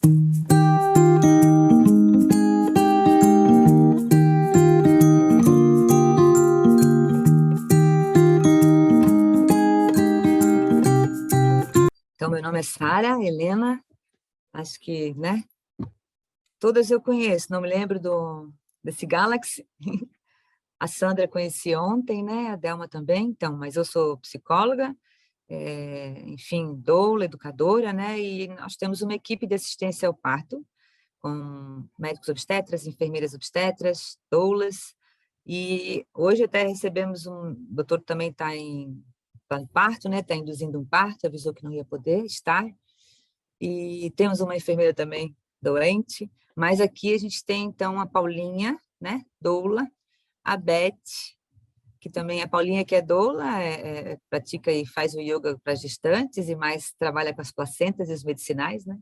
Então, meu nome é Sara Helena, acho que, né? Todas eu conheço, não me lembro desse Galaxy. A Sandra conheci ontem, né? A Delma também, então, mas eu sou psicóloga, enfim, doula, educadora, né? E nós temos uma equipe de assistência ao parto, com médicos obstetras, enfermeiras obstetras, doulas, e hoje até recebemos o doutor que também está em parto, né? Está induzindo um parto, avisou que não ia poder estar, e temos uma enfermeira também doente, mas aqui a gente tem, então, a Paulinha, né? Doula, a Beth, que também a Paulinha, que é doula, pratica e faz o yoga para gestantes e mais trabalha com as placentas e os medicinais, né?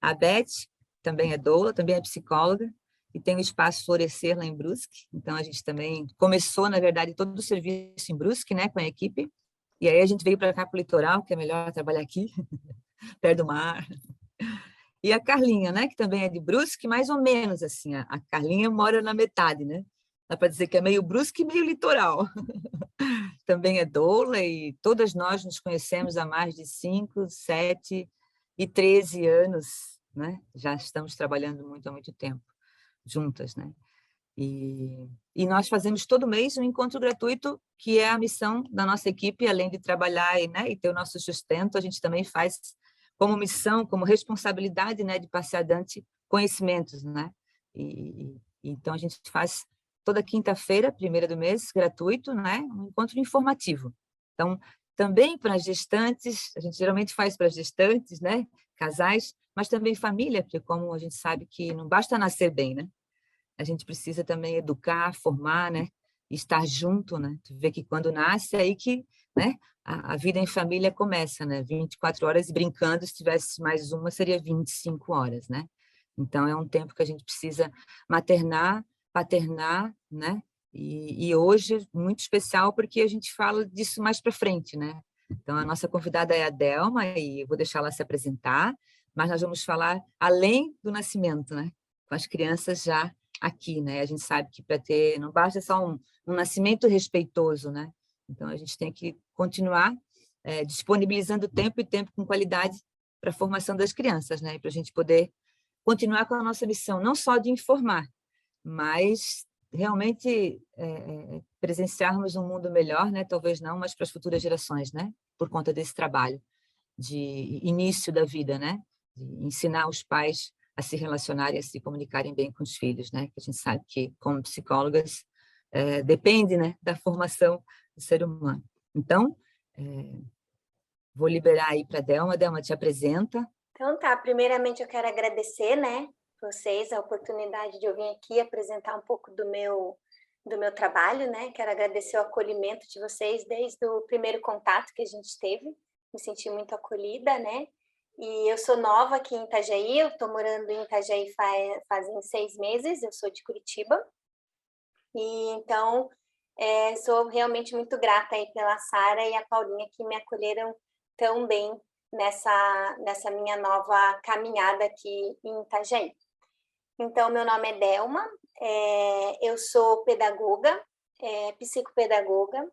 A Beth também é doula, também é psicóloga, e tem o Espaço Florescer lá em Brusque, então a gente também começou, na verdade, todo o serviço em Brusque, né, com a equipe, e aí a gente veio para cá para o litoral, que é melhor trabalhar aqui, perto do mar. E a Carlinha, né, que também é de Brusque, mais ou menos assim, a Carlinha mora na metade, né? Dá para dizer que é meio Brusque e meio litoral. Também é doula e todas nós nos conhecemos há mais de 5, 7 e 13 anos, né? Já estamos trabalhando muito há muito tempo juntas, né? E nós fazemos todo mês um encontro gratuito, que é a missão da nossa equipe, além de trabalhar e ter o nosso sustento, a gente também faz como missão, como responsabilidade, né, de passar adiante conhecimentos, né? Então a gente faz toda quinta-feira, primeira do mês, gratuito, né, um encontro informativo. Então, também para gestantes, a gente geralmente faz para gestantes, né, casais, mas também família, porque como a gente sabe que não basta nascer bem, né? A gente precisa também educar, formar, né? Estar junto, né? Tu vê que quando nasce, é aí que, né? A vida em família começa, né? 24 horas e brincando, se tivesse mais uma, seria 25 horas, né? Então, é um tempo que a gente precisa maternar, paternar, né? E hoje, muito especial, porque a gente fala disso mais para frente, né? Então, a nossa convidada é a Delma, e eu vou deixar ela se apresentar, mas nós vamos falar além do nascimento, né? Com as crianças já aqui, né? A gente sabe que para ter, não basta só um nascimento respeitoso, né? Então, a gente tem que continuar disponibilizando tempo e tempo com qualidade para a formação das crianças, né? Para a gente poder continuar com a nossa missão, não só de informar, mas realmente presenciarmos um mundo melhor, né? Talvez não, mas para as futuras gerações, né? Por conta desse trabalho de início da vida, né? De ensinar os pais a se relacionarem, a se comunicarem bem com os filhos, né? Que a gente sabe que, como psicólogas, depende, né, da formação do ser humano. Então, vou liberar aí para a Delma. Delma, te apresenta. Então tá, primeiramente eu quero agradecer, né, vocês a oportunidade de eu vir aqui apresentar um pouco do meu trabalho, né? Quero agradecer o acolhimento de vocês desde o primeiro contato que a gente teve. Me senti muito acolhida, né? E eu sou nova aqui em Itajaí, eu estou morando em Itajaí fazem 6 meses, eu sou de Curitiba. E então, sou realmente muito grata aí pela Sara e a Paulinha que me acolheram tão bem nessa minha nova caminhada aqui em Itajaí. Então, meu nome é Delma, eu sou pedagoga, psicopedagoga,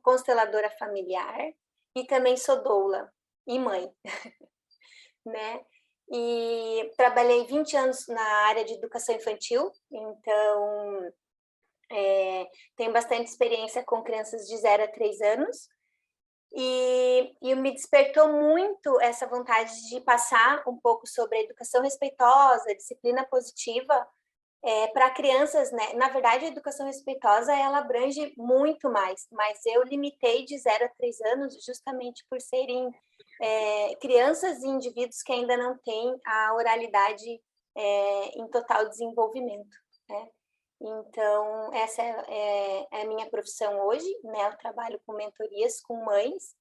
consteladora familiar e também sou doula e mãe, né? E trabalhei 20 anos na área de educação infantil, então tenho bastante experiência com crianças de 0 a 3 anos, e me despertou muito essa vontade de passar um pouco sobre a educação respeitosa, a disciplina positiva, para crianças, né? Na verdade, a educação respeitosa, ela abrange muito mais, mas eu limitei de 0 a 3 anos justamente por serem crianças e indivíduos que ainda não têm a oralidade em total desenvolvimento, né? Então, essa é a minha profissão hoje, né? Eu trabalho com mentorias com mães,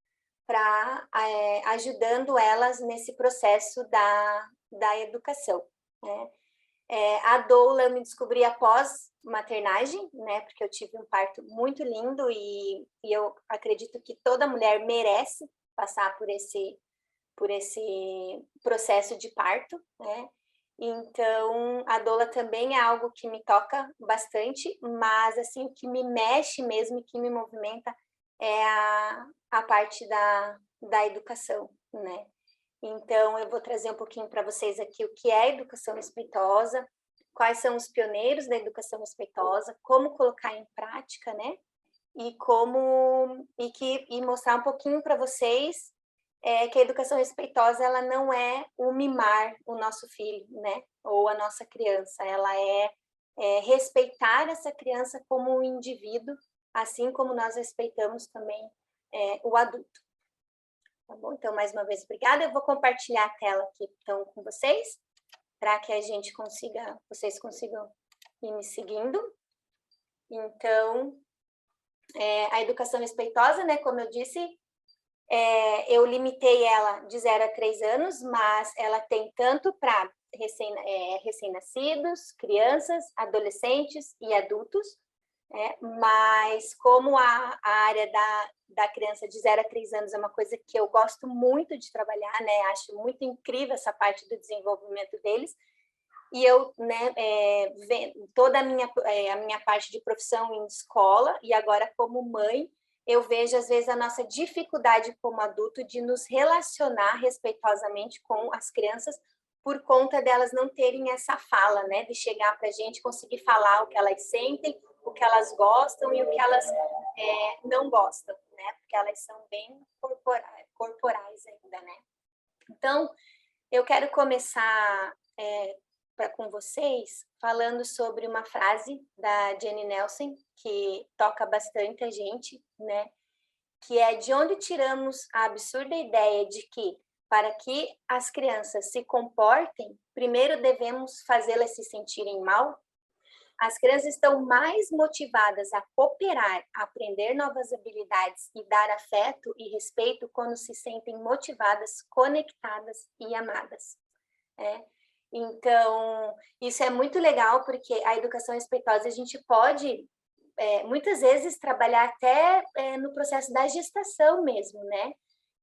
ajudando elas nesse processo da educação, né? A doula eu me descobri após maternagem, né? Porque eu tive um parto muito lindo e eu acredito que toda mulher merece passar por por esse processo de parto, né? Então, a doula também é algo que me toca bastante, mas, assim, o que me mexe mesmo e que me movimenta é a parte da educação, né? Então, eu vou trazer um pouquinho para vocês aqui o que é educação respeitosa, quais são os pioneiros da educação respeitosa, como colocar em prática, né? E mostrar um pouquinho para vocês que a educação respeitosa ela não é o mimar o nosso filho, né? Ou a nossa criança, ela é respeitar essa criança como um indivíduo, assim como nós respeitamos também o adulto. Tá bom? Então, mais uma vez, obrigada. Eu vou compartilhar a tela aqui então com vocês, para que a gente vocês consigam ir me seguindo. Então, a educação respeitosa, né? Como eu disse, eu limitei ela de 0 a 3 anos, mas ela tem tanto para recém-nascidos, crianças, adolescentes e adultos, mas como a área da criança de 0 a 3 anos é uma coisa que eu gosto muito de trabalhar, né? Acho muito incrível essa parte do desenvolvimento deles, e eu, né, toda a minha parte de profissão em escola, e agora como mãe, eu vejo, às vezes, a nossa dificuldade como adulto de nos relacionar respeitosamente com as crianças por conta delas não terem essa fala, né? De chegar para a gente, conseguir falar o que elas sentem, o que elas gostam e o que elas não gostam, né? Porque elas são bem corporais ainda, né? Então, eu quero começar com vocês falando sobre uma frase da Jenny Nelson, que toca bastante a gente, né? Que é: de onde tiramos a absurda ideia de que, para que as crianças se comportem, primeiro devemos fazê-las se sentirem mal? As crianças estão mais motivadas a cooperar, a aprender novas habilidades e dar afeto e respeito quando se sentem motivadas, conectadas e amadas. Então, isso é muito legal, porque a educação respeitosa a gente pode, muitas vezes, trabalhar até no processo da gestação mesmo, né?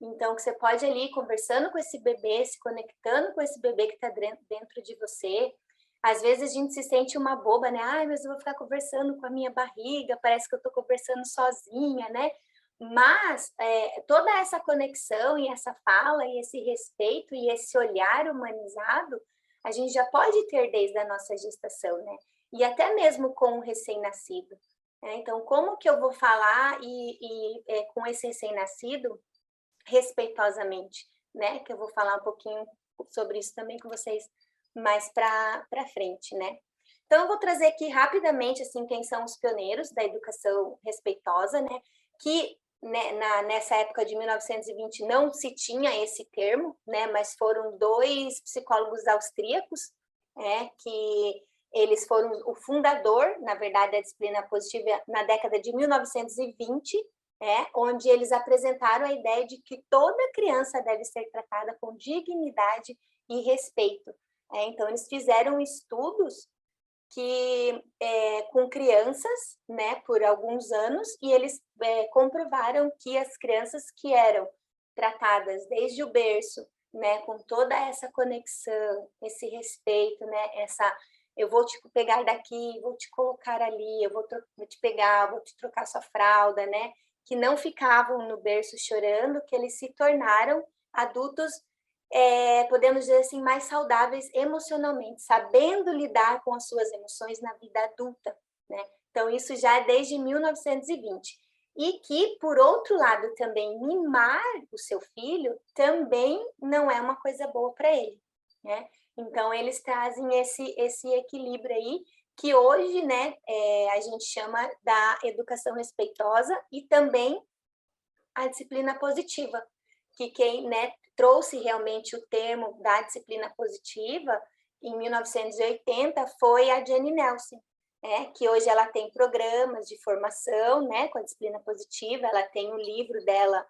Então, que você pode ali, conversando com esse bebê, se conectando com esse bebê que está dentro de você. Às vezes a gente se sente uma boba, né? Ai, mas eu vou ficar conversando com a minha barriga, parece que eu estou conversando sozinha, né? Mas toda essa conexão e essa fala e esse respeito e esse olhar humanizado, a gente já pode ter desde a nossa gestação, né? E até mesmo com o recém-nascido. Então, como que eu vou falar com esse recém-nascido respeitosamente, né? Que eu vou falar um pouquinho sobre isso também com vocês mais para frente, né? Então, eu vou trazer aqui rapidamente, assim, quem são os pioneiros da educação respeitosa, né? Que nessa época de 1920 não se tinha esse termo, né? Mas foram 2 psicólogos austríacos, que eles foram o fundador, na verdade, da disciplina positiva na década de 1920, onde eles apresentaram a ideia de que toda criança deve ser tratada com dignidade e respeito. Então, eles fizeram estudos com crianças, né, por alguns anos, e eles comprovaram que as crianças que eram tratadas desde o berço, né, com toda essa conexão, esse respeito, né, eu vou te pegar daqui, vou te colocar ali, eu vou te pegar, vou te trocar sua fralda, né, que não ficavam no berço chorando, que eles se tornaram adultos, podemos dizer assim, mais saudáveis emocionalmente, sabendo lidar com as suas emoções na vida adulta, né? Então, isso já é desde 1920. E que, por outro lado, também mimar o seu filho também não é uma coisa boa para ele, né? Então, eles trazem esse equilíbrio aí, que hoje, né, a gente chama da educação respeitosa e também a disciplina positiva, que quem, né, trouxe realmente o termo da disciplina positiva em 1980 foi a Jenny Nelson, que hoje ela tem programas de formação, né, com a disciplina positiva. Ela tem um livro dela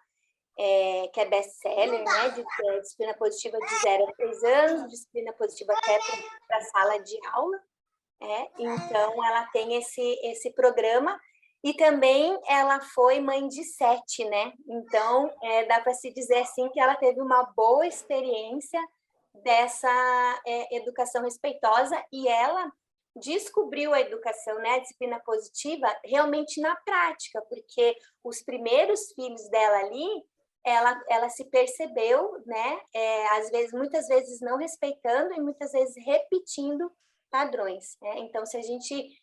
que é best-seller, né, de disciplina positiva de 0 a 3 anos, disciplina positiva até para a sala de aula. Então, ela tem esse programa, E também ela foi mãe de 7, né? Então, dá para se dizer assim que ela teve uma boa experiência dessa educação respeitosa, e ela descobriu a educação, né, a disciplina positiva, realmente na prática, porque os primeiros filhos dela ali, ela se percebeu, né, às vezes, muitas vezes não respeitando e muitas vezes repetindo padrões, né? Então, se a gente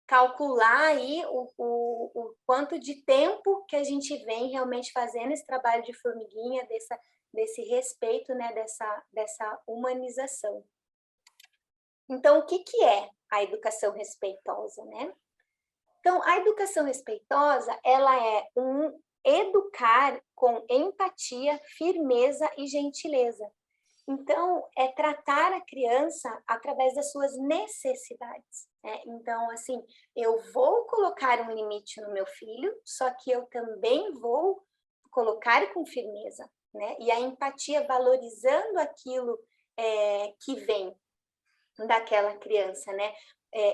calcular aí o quanto de tempo que a gente vem realmente fazendo esse trabalho de formiguinha, desse respeito, né, dessa humanização. Então, o que é a educação respeitosa, né? Então, a educação respeitosa, ela é um educar com empatia, firmeza e gentileza. Então, é tratar a criança através das suas necessidades, né? Então, assim, eu vou colocar um limite no meu filho, só que eu também vou colocar com firmeza, né? E a empatia valorizando aquilo que vem daquela criança, né?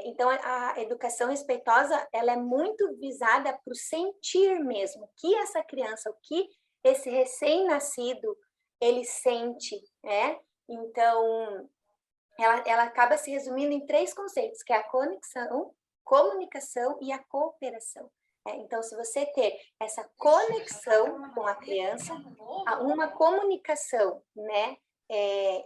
Então, a educação respeitosa, ela é muito visada para o sentir mesmo, que essa criança, o que esse recém-nascido, ele sente, né? Então, ela acaba se resumindo em 3 conceitos, que é a conexão, comunicação e a cooperação. Então, se você ter essa conexão com a criança, uma comunicação, né,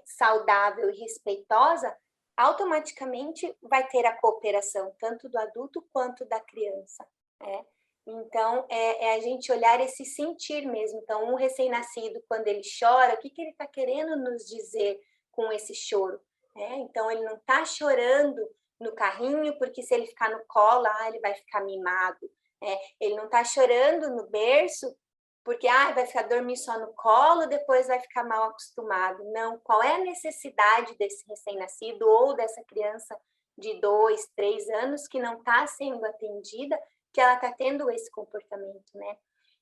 saudável e respeitosa, automaticamente vai ter a cooperação, tanto do adulto quanto da criança, né? Então, a gente olhar esse sentir mesmo. Então, um recém-nascido, quando ele chora, o que ele está querendo nos dizer com esse choro? Então, ele não está chorando no carrinho, porque se ele ficar no colo, ele vai ficar mimado. Ele não está chorando no berço, porque vai ficar dormir só no colo, depois vai ficar mal acostumado. Não, qual é a necessidade desse recém-nascido ou dessa criança de 2, 3 anos que não está sendo atendida, que ela está tendo esse comportamento, né?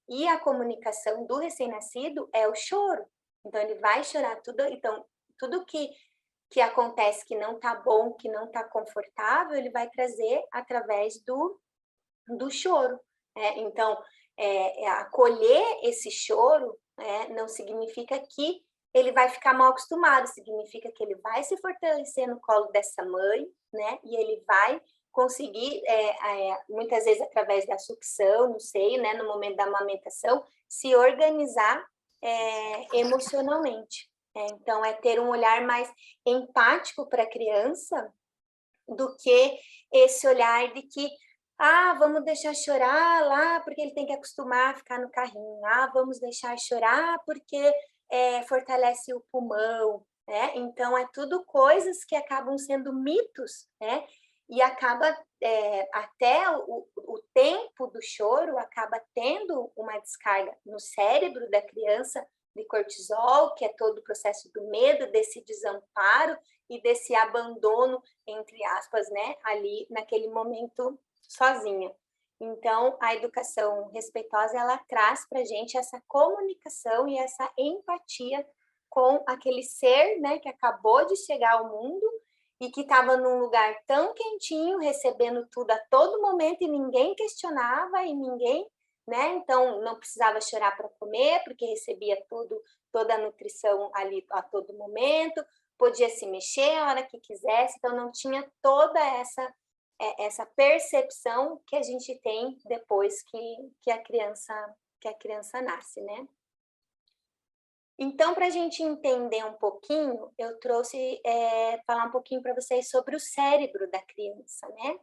E a comunicação do recém-nascido é o choro. Então, ele vai chorar tudo. Então, tudo que acontece que não está bom, que não está confortável, ele vai trazer através do choro. Então, acolher esse choro, não significa que ele vai ficar mal acostumado, significa que ele vai se fortalecer no colo dessa mãe, né? E ele vai conseguir, muitas vezes através da sucção no seio, né? No momento da amamentação, se organizar emocionalmente. Então, é ter um olhar mais empático para a criança do que esse olhar de que vamos deixar chorar lá porque ele tem que acostumar a ficar no carrinho. Vamos deixar chorar porque fortalece o pulmão, né? Então, é tudo coisas que acabam sendo mitos, né? E acaba, até o tempo do choro, acaba tendo uma descarga no cérebro da criança de cortisol, que é todo o processo do medo, desse desamparo e desse abandono, entre aspas, né? Ali naquele momento sozinha. Então, a educação respeitosa, ela traz para a gente essa comunicação e essa empatia com aquele ser, né, que acabou de chegar ao mundo e que estava num lugar tão quentinho, recebendo tudo a todo momento e ninguém questionava e ninguém, né? Então, não precisava chorar para comer, porque recebia toda a nutrição ali a todo momento, podia se mexer a hora que quisesse, então não tinha toda essa percepção que a gente tem depois que a criança nasce, né? Então, para a gente entender um pouquinho, eu trouxe falar um pouquinho para vocês sobre o cérebro da criança, né?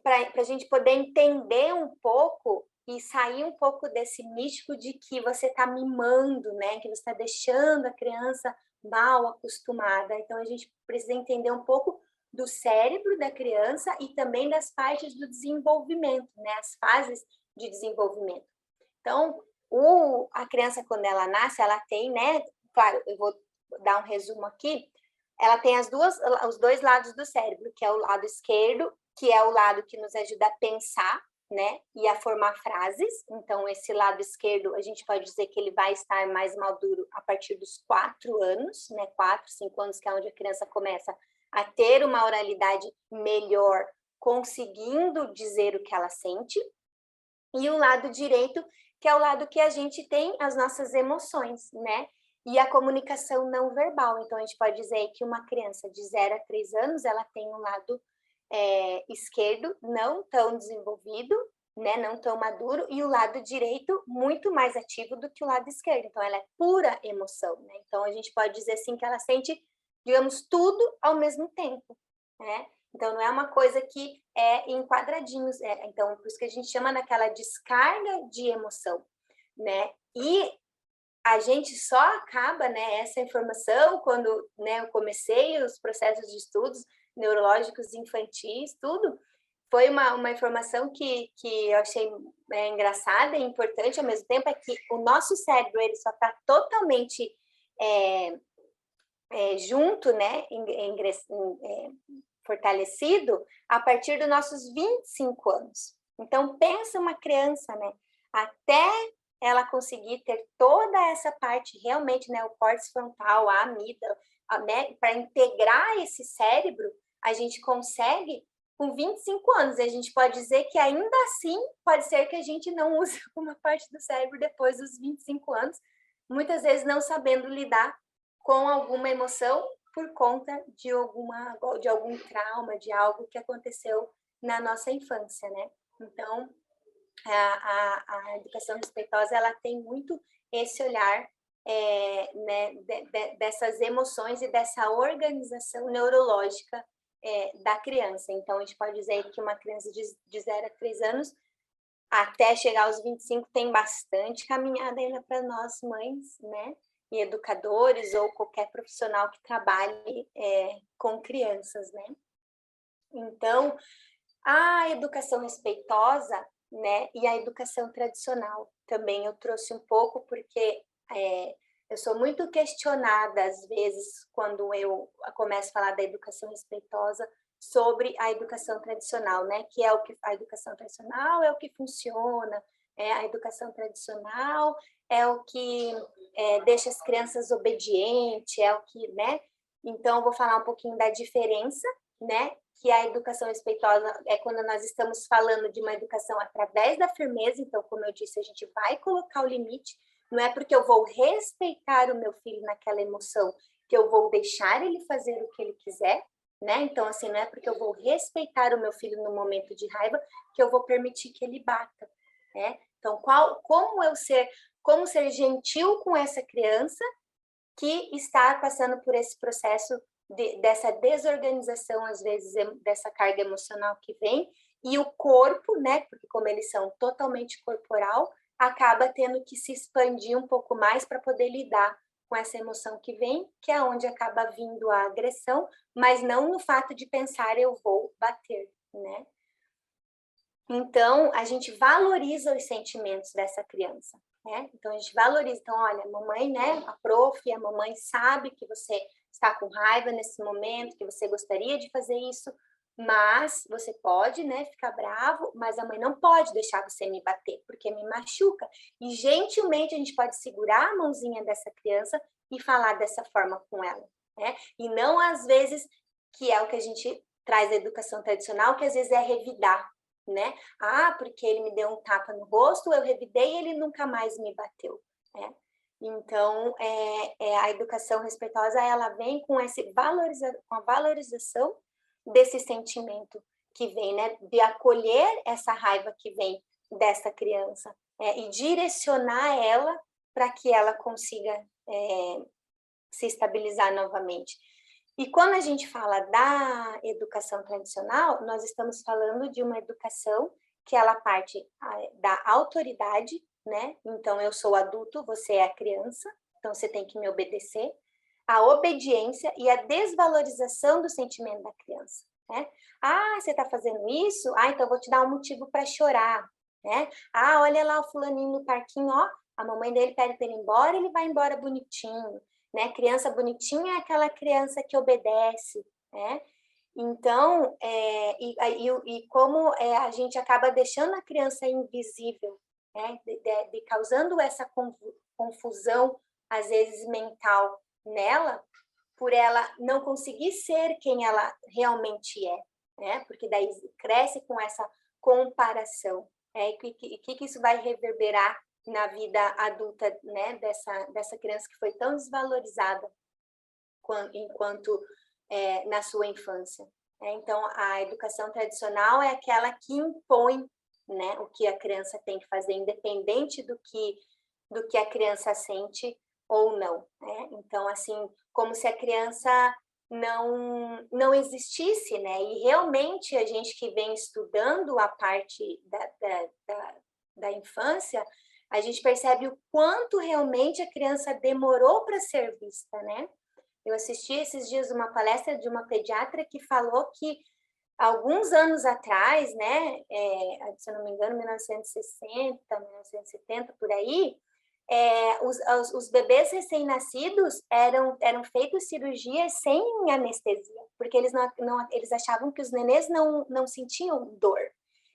Para a gente poder entender um pouco e sair um pouco desse místico de que você está mimando, né? Que você está deixando a criança mal acostumada. Então, a gente precisa entender um pouco do cérebro da criança e também das partes do desenvolvimento, né? As fases de desenvolvimento. Então, a criança, quando ela nasce, ela tem, né? Claro, eu vou dar um resumo aqui. Ela tem os 2 lados do cérebro, que é o lado esquerdo, que é o lado que nos ajuda a pensar, né? E a formar frases. Então, esse lado esquerdo, a gente pode dizer que ele vai estar mais maduro a partir dos 4 anos, né? 4, 5 anos, que é onde a criança começa a ter uma oralidade melhor conseguindo dizer o que ela sente, e o lado direito, que é o lado que a gente tem as nossas emoções, né? E a comunicação não verbal. Então, a gente pode dizer que uma criança de 0 a 3 anos, ela tem um lado esquerdo não tão desenvolvido, né? Não tão maduro, e o lado direito muito mais ativo do que o lado esquerdo. Então, ela é pura emoção, né? Então, a gente pode dizer assim que ela sente, digamos, tudo ao mesmo tempo, né? Então, não é uma coisa que é em quadradinhos. Então, por isso que a gente chama daquela descarga de emoção, né? E a gente só acaba, né, essa informação quando, né, eu comecei os processos de estudos neurológicos infantis, tudo. Foi uma informação que eu achei engraçada e importante ao mesmo tempo, é que o nosso cérebro ele só está totalmente junto, né, fortalecido a partir dos nossos 25 anos. Então, pensa uma criança, né, até ela conseguir ter toda essa parte realmente, né, o córtex frontal, a amígdala, né, para integrar esse cérebro, a gente consegue com 25 anos. E a gente pode dizer que ainda assim pode ser que a gente não use uma parte do cérebro depois dos 25 anos, muitas vezes não sabendo lidar com alguma emoção por conta de algum trauma, de algo que aconteceu na nossa infância, né? Então, a educação respeitosa, ela tem muito esse olhar né, dessas emoções e dessa organização neurológica da criança. Então, a gente pode dizer que uma criança de 0 a 3 anos, até chegar aos 25, tem bastante caminhada ainda para nós mães, né? E educadores ou qualquer profissional que trabalhe com crianças, né? Então, a educação respeitosa, né, e a educação tradicional também eu trouxe um pouco, porque eu sou muito questionada às vezes quando eu começo a falar da educação respeitosa sobre a educação tradicional, né, que é o que a educação tradicional é o que funciona, a educação tradicional é o que deixa as crianças obedientes, é o que, né? Então eu vou falar um pouquinho da diferença, né, que a educação respeitosa é quando nós estamos falando de uma educação através da firmeza. Então, como eu disse, a gente vai colocar o limite, não é porque eu vou respeitar o meu filho naquela emoção que eu vou deixar ele fazer o que ele quiser, né? Então, assim, não é porque eu vou respeitar o meu filho no momento de raiva que eu vou permitir que ele bata, né? Então, como ser gentil com essa criança que está passando por esse processo dessa desorganização, às vezes, dessa carga emocional que vem, e o corpo, né, porque como eles são totalmente corporal, acaba tendo que se expandir um pouco mais para poder lidar com essa emoção que vem, que é onde acaba vindo a agressão, mas não no fato de pensar eu vou bater, né? Então, a gente valoriza os sentimentos dessa criança, né? Então, a gente valoriza. Então, olha, a mamãe, né, a prof, a mamãe sabe que você está com raiva nesse momento, que você gostaria de fazer isso, mas você pode, né, ficar bravo, mas a mãe não pode deixar você me bater, porque me machuca. E, gentilmente, a gente pode segurar a mãozinha dessa criança e falar dessa forma com ela, né? E não, às vezes, que é o que a gente traz da educação tradicional, que às vezes é revidar, né? Ah, porque ele me deu um tapa no rosto, eu revidei e ele nunca mais me bateu, né? Então, a educação respeitosa, ela vem com com a valorização desse sentimento que vem, né? De acolher essa raiva que vem dessa criança e direcionar ela para que ela consiga se estabilizar novamente. E quando a gente fala da educação tradicional, nós estamos falando de uma educação que ela parte da autoridade, né? Então, eu sou adulto, você é a criança, então você tem que me obedecer. A obediência e a desvalorização do sentimento da criança, né? Ah, você está fazendo isso? Ah, então eu vou te dar um motivo para chorar, né? Ah, olha lá o fulaninho no parquinho, ó, a mamãe dele pede para ele ir embora, ele vai embora bonitinho, né? Criança bonitinha é aquela criança que obedece, né? Então, como a gente acaba deixando a criança invisível, né? Causando essa confusão, às vezes mental nela, por ela não conseguir ser quem ela realmente é, né? Porque daí cresce com essa comparação. E que isso vai reverberar na vida adulta, né? Dessa criança que foi tão desvalorizada enquanto na sua infância. Então, a educação tradicional é aquela que impõe, né, o que a criança tem que fazer, independente do que a criança sente ou não. Né? Então, assim, como se a criança não existisse, né? E realmente a gente que vem estudando a parte da infância, a gente percebe o quanto realmente a criança demorou para ser vista, né? Eu assisti esses dias uma palestra de uma pediatra que falou que alguns anos atrás, né, se eu não me engano, 1960, 1970, por aí, os bebês recém-nascidos eram feitos cirurgias sem anestesia, porque eles achavam que os nenês não sentiam dor.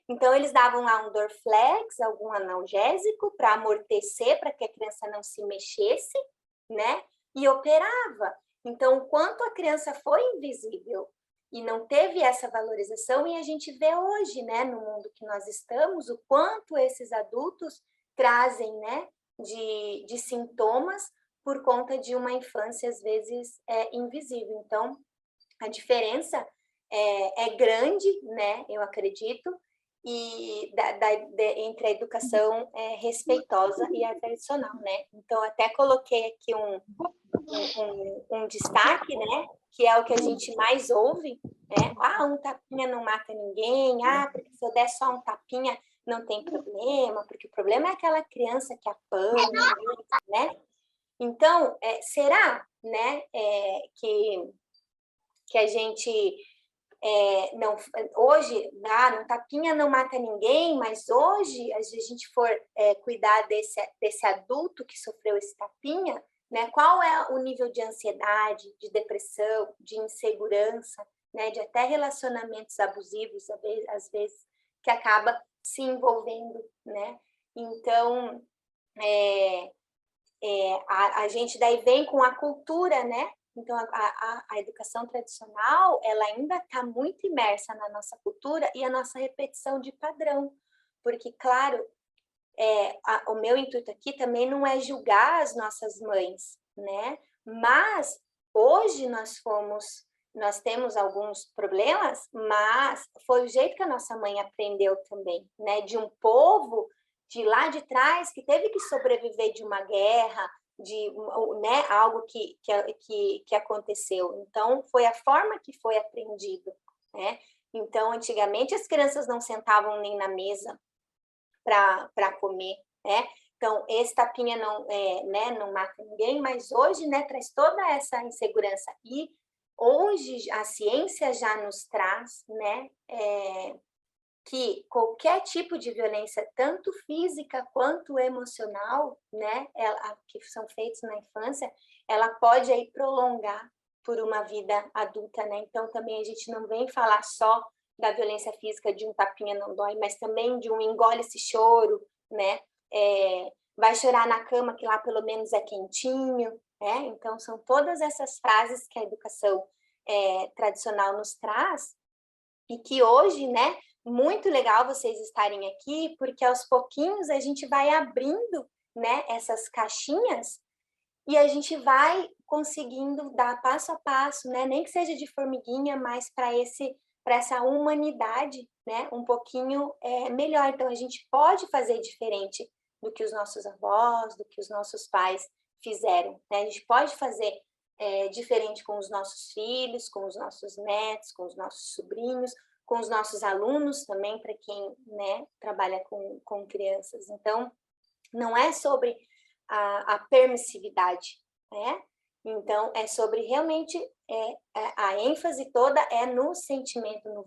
Então, eles davam lá um Dorflex, algum analgésico, para amortecer, para que a criança não se mexesse, né, e operava. Então, o quanto a criança foi invisível e não teve essa valorização, e a gente vê hoje, né, no mundo que nós estamos, o quanto esses adultos trazem, né, de sintomas por conta de uma infância, às vezes, invisível. Então, a diferença é grande, né, eu acredito, e entre a educação respeitosa e a tradicional, né? Então, até coloquei aqui um destaque, né? Que é o que a gente mais ouve, né? Um tapinha não mata ninguém, porque se eu der só um tapinha não tem problema, porque o problema é aquela criança que apanha, né? Então, será, né, que a gente não, hoje, um tapinha não mata ninguém, mas hoje, se a gente for cuidar desse adulto que sofreu esse tapinha, né, qual é o nível de ansiedade, de depressão, de insegurança, né, de até relacionamentos abusivos, às vezes, que acaba se envolvendo, né? Então, a gente daí vem com a cultura, né? Então, a educação tradicional, ela ainda está muito imersa na nossa cultura e a nossa repetição de padrão. Porque, claro, o meu intuito aqui também não é julgar as nossas mães, né? Mas, hoje nós temos alguns problemas, mas foi o jeito que a nossa mãe aprendeu também, né? De um povo de lá de trás que teve que sobreviver de uma guerra, né, algo que aconteceu. Então, foi a forma que foi aprendido, né? Então, antigamente, as crianças não sentavam nem na mesa para comer, né? Então, esse tapinha não mata ninguém, mas hoje, né, traz toda essa insegurança. E hoje a ciência já nos traz, né, que qualquer tipo de violência, tanto física quanto emocional, né, que são feitos na infância, ela pode aí prolongar por uma vida adulta, né? Então, também a gente não vem falar só da violência física, de um tapinha não dói, mas também de um engole esse choro, né? Vai chorar na cama que lá pelo menos é quentinho, né? Então, são todas essas frases que a educação tradicional nos traz e que hoje, né, muito legal vocês estarem aqui, porque aos pouquinhos a gente vai abrindo, né, essas caixinhas e a gente vai conseguindo dar passo a passo, né, nem que seja de formiguinha, mas para essa humanidade, né, um pouquinho melhor. Então, a gente pode fazer diferente do que os nossos avós, do que os nossos pais fizeram, né? A gente pode fazer diferente com os nossos filhos, com os nossos netos, com os nossos sobrinhos, com os nossos alunos também, para quem, né, trabalha com crianças. Então, não é sobre a permissividade, né? Então, é sobre realmente, a ênfase toda é no sentimento, no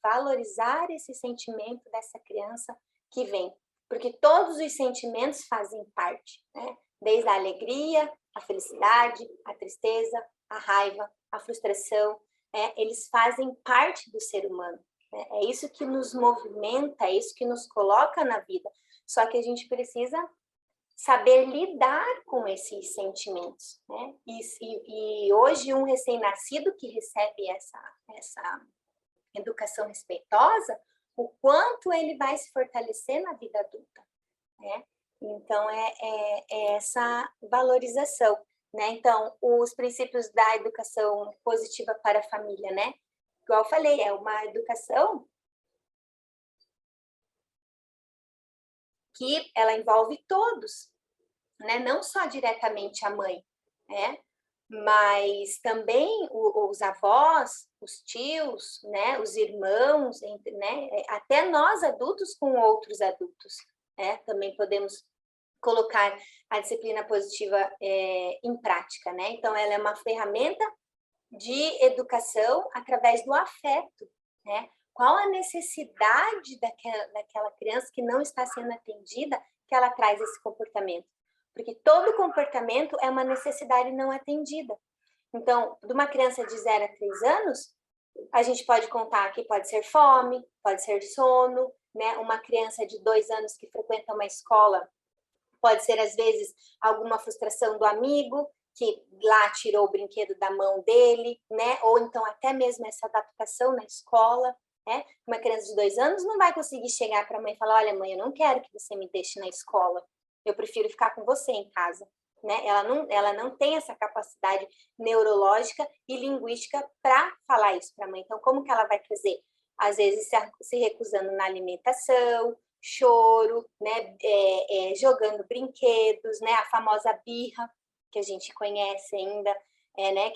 valorizar esse sentimento dessa criança que vem. Porque todos os sentimentos fazem parte, né? Desde a alegria, a felicidade, a tristeza, a raiva, a frustração, eles fazem parte do ser humano. Né? É isso que nos movimenta, é isso que nos coloca na vida. Só que a gente precisa saber lidar com esses sentimentos. Né? E hoje um recém-nascido que recebe educação respeitosa, o quanto ele vai se fortalecer na vida adulta, né? Então, é essa valorização, né? Então, os princípios da educação positiva para a família, né? Igual eu falei, é uma educação que ela envolve todos, né? Não só diretamente a mãe, né? Mas também os avós, os tios, né? Os irmãos, né? Até nós adultos com outros adultos, né? Também podemos colocar a disciplina positiva em prática, né? Então, ela é uma ferramenta de educação através do afeto, né? Qual a necessidade daquela criança que não está sendo atendida que ela traz esse comportamento? Porque todo comportamento é uma necessidade não atendida. Então, de uma criança de 0 a 3 anos, a gente pode contar que pode ser fome, pode ser sono, né? Uma criança de 2 anos que frequenta uma escola, pode ser, às vezes, alguma frustração do amigo, que lá tirou o brinquedo da mão dele, né? Ou então até mesmo essa adaptação na escola, né? Uma criança de 2 anos não vai conseguir chegar para a mãe e falar: olha, mãe, eu não quero que você me deixe na escola, eu prefiro ficar com você em casa, né? Ela não tem essa capacidade neurológica e linguística para falar isso para a mãe. Então, como que ela vai trazer? Às vezes se recusando na alimentação, choro, né? Jogando brinquedos, né? A famosa birra, que a gente conhece ainda, né?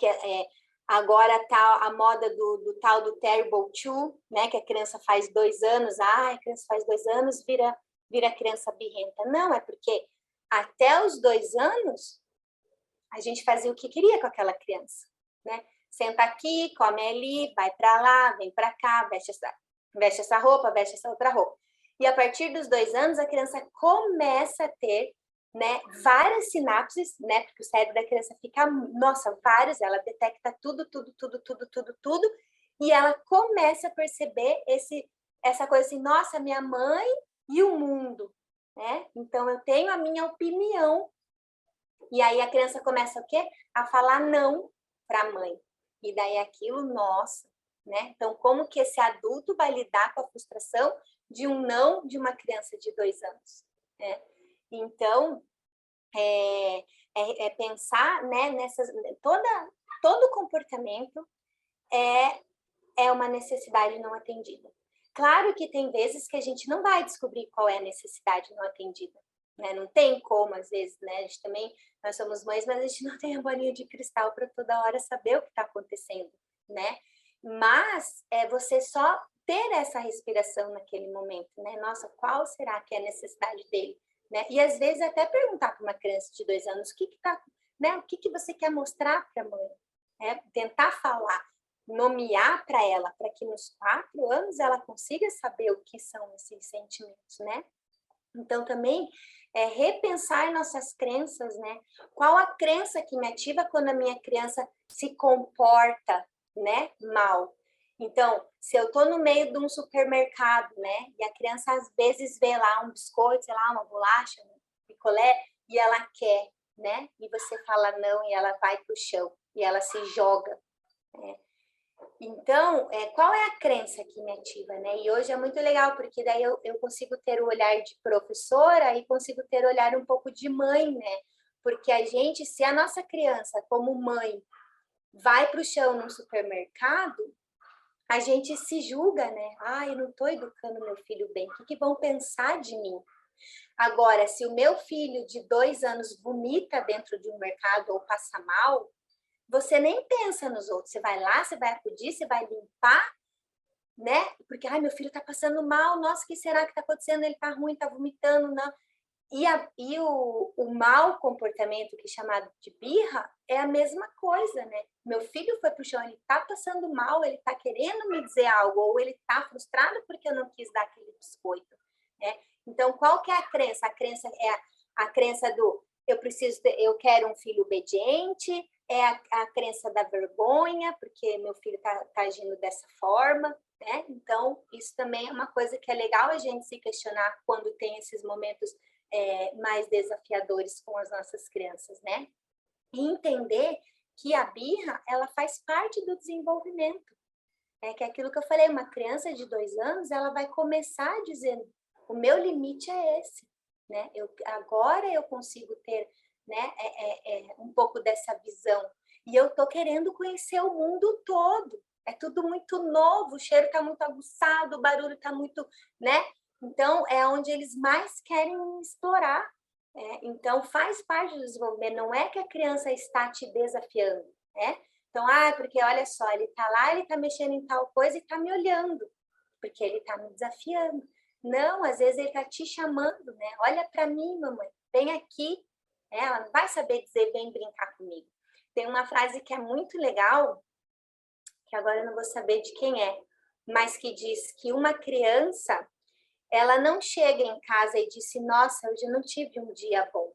Agora tá a moda do tal do Terrible Two, né? Que a criança faz 2 anos, a criança faz 2 anos, vira criança birrenta. Não, é porque até os 2 anos a gente fazia o que queria com aquela criança, né? Senta aqui, come ali, vai para lá, vem para cá, veste essa roupa, veste essa outra roupa. E a partir dos 2 anos, a criança começa a ter, né, várias sinapses, né, porque o cérebro da criança fica, nossa, vários, ela detecta tudo, e ela começa a perceber essa coisa assim, nossa, minha mãe e o mundo, né? Então, eu tenho a minha opinião. E aí a criança começa o quê? A falar não para a mãe. E daí aquilo, nossa, né? Então, como que esse adulto vai lidar com a frustração de um não de uma criança de 2 anos, né? Então, pensar, né, todo comportamento é uma necessidade não atendida. Claro que tem vezes que a gente não vai descobrir qual é a necessidade não atendida, né? Não tem como, às vezes, né? A gente também, nós somos mães, mas a gente não tem a bolinha de cristal para toda hora saber o que está acontecendo, né? Mas é você só ter essa respiração naquele momento, né? Nossa, qual será que é a necessidade dele, né? E às vezes até perguntar para uma criança de 2 anos o que tá, né? O que você quer mostrar para a mãe, né? Tentar falar, nomear para ela, para que nos 4 anos ela consiga saber o que são esses sentimentos, né? Então, também repensar nossas crenças, né? Qual a crença que me ativa quando a minha criança se comporta, né, mal? Então, se eu estou no meio de um supermercado, né, e a criança às vezes vê lá um biscoito, sei lá, uma bolacha, um picolé, e ela quer, né? E você fala não, e ela vai para o chão, e ela se joga, né? Então, qual é a crença que me ativa, né? E hoje é muito legal, porque daí eu consigo ter o olhar de professora e consigo ter o olhar um pouco de mãe, né? Porque a gente, se a nossa criança, como mãe, vai para o chão num supermercado, a gente se julga, né? Ah, eu não estou educando meu filho bem, o que vão pensar de mim? Agora, se o meu filho de 2 anos vomita dentro de um mercado ou passa mal, você nem pensa nos outros. Você vai lá, você vai acudir, você vai limpar, né? Porque, ai, meu filho está passando mal, nossa, o que será que está acontecendo? Ele está ruim, está vomitando, não. E o mau comportamento, que é chamado de birra, é a mesma coisa, né? Meu filho foi pro chão, ele está passando mal, ele está querendo me dizer algo, ou ele está frustrado porque eu não quis dar aquele biscoito, né? Então, qual que é a crença? A crença é a crença do eu quero um filho obediente, é a crença da vergonha, porque meu filho está agindo dessa forma, né? Então, isso também é uma coisa que é legal a gente se questionar quando tem esses momentos mais desafiadores com as nossas crianças, né? E entender que a birra, ela faz parte do desenvolvimento. É que é aquilo que eu falei, uma criança de 2 anos, ela vai começar dizendo, o meu limite é esse, né? Agora eu consigo ter, né, um pouco dessa visão. E eu tô querendo conhecer o mundo todo. É tudo muito novo, o cheiro está muito aguçado, o barulho está muito, né? Então, é onde eles mais querem explorar. Então, faz parte do desenvolvimento. Não é que a criança está te desafiando, né? Então, porque olha só, ele está lá, ele está mexendo em tal coisa e está me olhando, porque ele está me desafiando. Não, às vezes ele está te chamando, né? Olha para mim, mamãe, vem aqui. Ela não vai saber dizer, vem brincar comigo. Tem uma frase que é muito legal, que agora eu não vou saber de quem é, mas que diz que uma criança, ela não chega em casa e diz, nossa, hoje eu não tive um dia bom.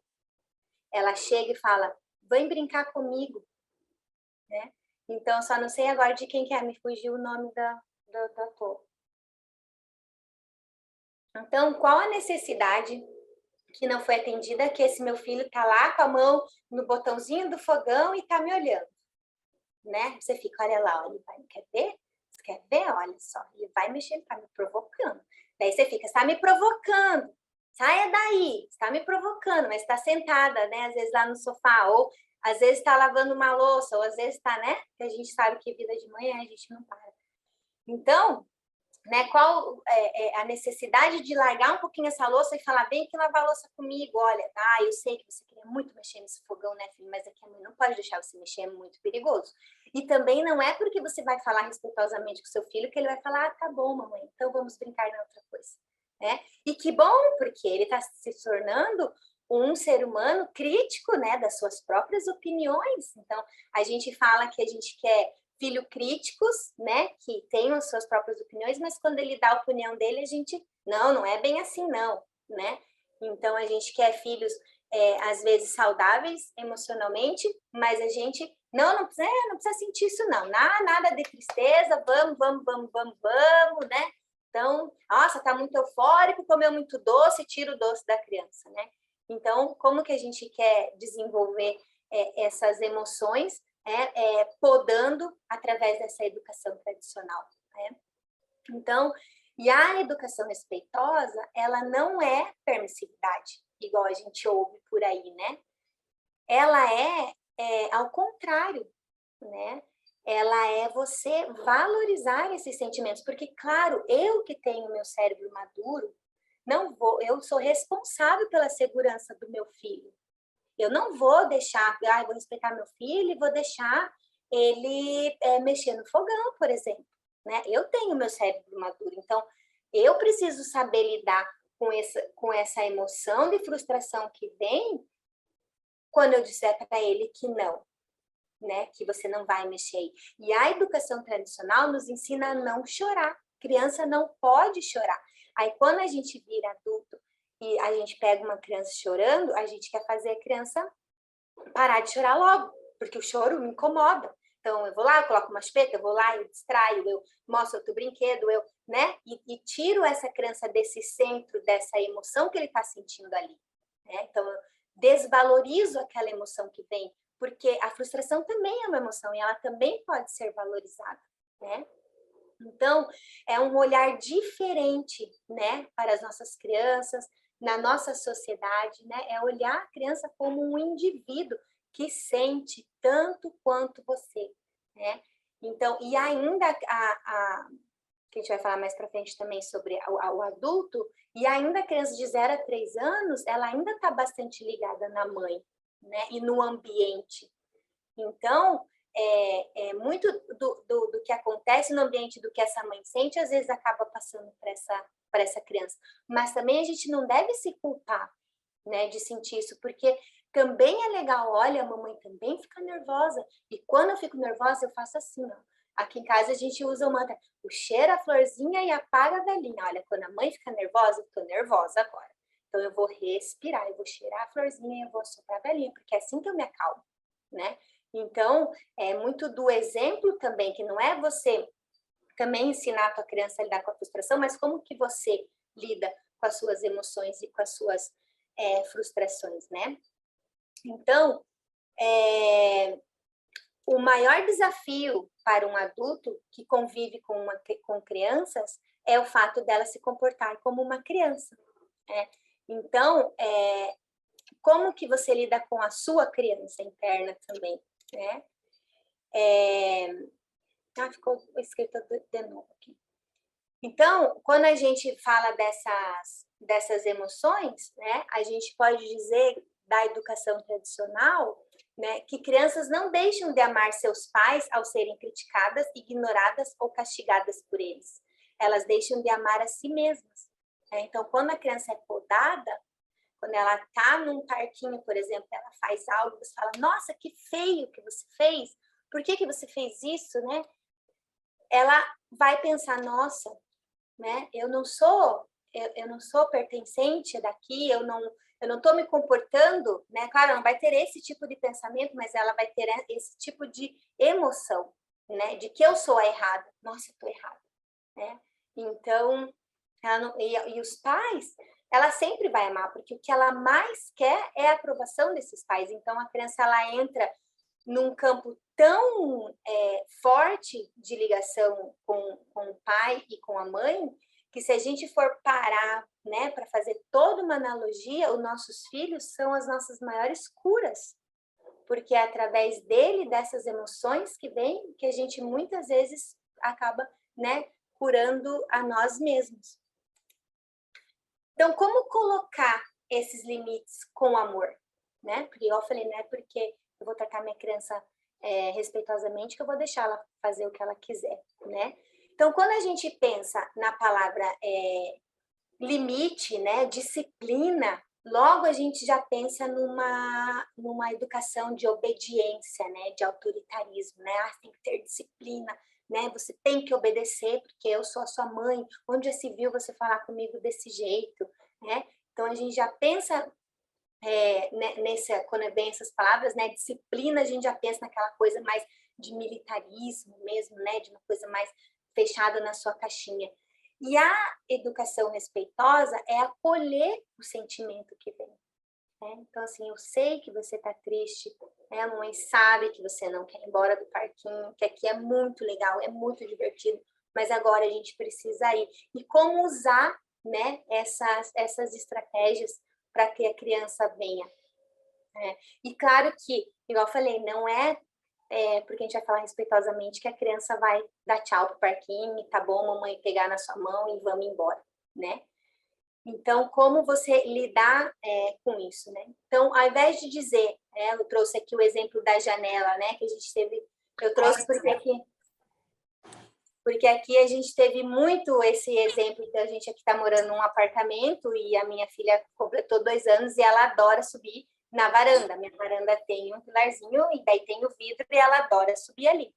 Ela chega e fala, vem brincar comigo, né? Então, só não sei agora de quem que é, me fugiu o nome da autor. Então, qual a necessidade que não foi atendida, que esse meu filho tá lá com a mão no botãozinho do fogão e tá me olhando, né? Você fica, olha lá, ele vai, quer ver? Você quer ver? Olha só, ele vai mexer, ele tá me provocando. Daí você fica, está me provocando, saia daí, está me provocando, mas está sentada, né? Às vezes lá no sofá, ou às vezes está lavando uma louça, ou às vezes está, né? Porque a gente sabe que vida de manhã a gente não para. Então, né, qual é a necessidade de largar um pouquinho essa louça e falar, vem aqui lavar a louça comigo, olha, eu sei que você queria muito mexer nesse fogão, né, filho, mas aqui a mãe não pode deixar você mexer, é muito perigoso. E também não é porque você vai falar respeitosamente com seu filho que ele vai falar, tá bom, mamãe, então vamos brincar na outra coisa, né? E que bom, porque ele está se tornando um ser humano crítico, né, das suas próprias opiniões. Então, a gente fala que a gente quer filho críticos, né, que tenham as suas próprias opiniões, mas quando ele dá a opinião dele, a gente, não é bem assim não, né? Então, a gente quer filhos, às vezes, saudáveis emocionalmente, mas a gente, não precisa sentir isso não, nada de tristeza, vamos, né? Então, nossa, tá muito eufórico, comeu muito doce, tira o doce da criança, né? Então, como que a gente quer desenvolver essas emoções, podando através dessa educação tradicional, né? Então, e a educação respeitosa, ela não é permissividade, igual a gente ouve por aí, né? Ela ao contrário, né? Ela é você valorizar esses sentimentos, porque, claro, eu que tenho meu cérebro maduro, eu sou responsável pela segurança do meu filho. Eu não vou deixar, vou respeitar meu filho e vou deixar ele mexer no fogão, por exemplo, né? Eu tenho meu cérebro maduro, então eu preciso saber lidar com essa emoção de frustração que vem quando eu disser para ele que não, né? Que você não vai mexer. E a educação tradicional nos ensina a não chorar. Criança não pode chorar. Aí quando a gente vira adulto e a gente pega uma criança chorando, a gente quer fazer a criança parar de chorar logo, porque o choro me incomoda. Então, eu vou lá, eu coloco uma chupeta, eu vou lá, eu distraio, eu mostro outro brinquedo, né? E tiro essa criança desse centro, dessa emoção que ele está sentindo ali, né? Então, eu desvalorizo aquela emoção que vem, porque a frustração também é uma emoção e ela também pode ser valorizada, né? Então, é um olhar diferente, né, para as nossas crianças, na nossa sociedade, né? É olhar a criança como um indivíduo que sente tanto quanto você, né? Então, e ainda que a gente vai falar mais para frente também sobre o adulto, e ainda a criança de 0 a 3 anos, ela ainda está bastante ligada na mãe, né? E no ambiente. Então, muito do que acontece no ambiente, do que essa mãe sente, às vezes acaba passando para essa criança. Mas também a gente não deve se culpar, né, de sentir isso, porque também é legal, olha, a mamãe também fica nervosa, e quando eu fico nervosa, eu faço assim, ó. Aqui em casa a gente usa o mantra, o cheira a florzinha e apaga a velhinha. Olha, quando a mãe fica nervosa, eu tô nervosa agora. Então eu vou respirar, eu vou cheirar a florzinha e eu vou soprar a velhinha, porque é assim que eu me acalmo, né? Então, é muito do exemplo também, que não é você também ensinar a tua criança a lidar com a frustração, mas como que você lida com as suas emoções e com as suas frustrações, né? Então, o maior desafio para um adulto que convive com crianças é o fato dela se comportar como uma criança, né? Então, como que você lida com a sua criança interna também, né? Ficou escrito de novo aqui. Então, quando a gente fala dessas emoções, né, a gente pode dizer da educação tradicional, né, que crianças não deixam de amar seus pais ao serem criticadas, ignoradas ou castigadas por eles. Elas deixam de amar a si mesmas, né? Então, quando a criança é podada, quando ela está num parquinho, por exemplo, ela faz algo, você fala, nossa, que feio que você fez, por que você fez isso, né? Ela vai pensar, nossa, né, eu não sou pertencente daqui, eu não estou me comportando, né? Claro, ela não vai ter esse tipo de pensamento, mas ela vai ter esse tipo de emoção, né? De que eu sou a errada. Nossa, eu estou errada, né? Então, e os pais, ela sempre vai amar, porque o que ela mais quer é a aprovação desses pais. Então, a criança, ela entra num campo tão forte de ligação com o pai e com a mãe, que se a gente for parar, né, para fazer toda uma analogia, os nossos filhos são as nossas maiores curas, porque é através dessas emoções que vem, que a gente muitas vezes acaba, né, curando a nós mesmos. Então, como colocar esses limites com amor, né? Porque eu falei, né, porque eu vou tratar minha criança respeitosamente, que eu vou deixar ela fazer o que ela quiser, né? Então, quando a gente pensa na palavra limite, né, disciplina, logo a gente já pensa numa educação de obediência, né, de autoritarismo, né? Tem que ter disciplina, né? Você tem que obedecer porque eu sou a sua mãe. Onde já se viu você falar comigo desse jeito, né? Então a gente já pensa quando vem essas palavras, né, disciplina, a gente já pensa naquela coisa mais de militarismo mesmo, né, de uma coisa mais fechada na sua caixinha. E a educação respeitosa é acolher o sentimento que vem, né? Então, assim, eu sei que você está triste, né? A mãe sabe que você não quer ir embora do parquinho, que aqui é muito legal, é muito divertido, mas agora a gente precisa ir. E como usar, né, essas estratégias para que a criança venha. E claro que, igual eu falei, não porque a gente vai falar respeitosamente que a criança vai dar tchau pro parquinho, tá bom, mamãe, pegar na sua mão e vamos embora, né? Então, como você lidar com isso, né? Então, ao invés de dizer, eu trouxe aqui o exemplo da janela, né, que a gente teve, eu trouxe porque aqui a gente teve muito esse exemplo de a gente aqui tá morando num apartamento e a minha filha completou 2 anos e ela adora subir na varanda. Minha varanda tem um pilarzinho e daí tem o vidro e ela adora subir ali.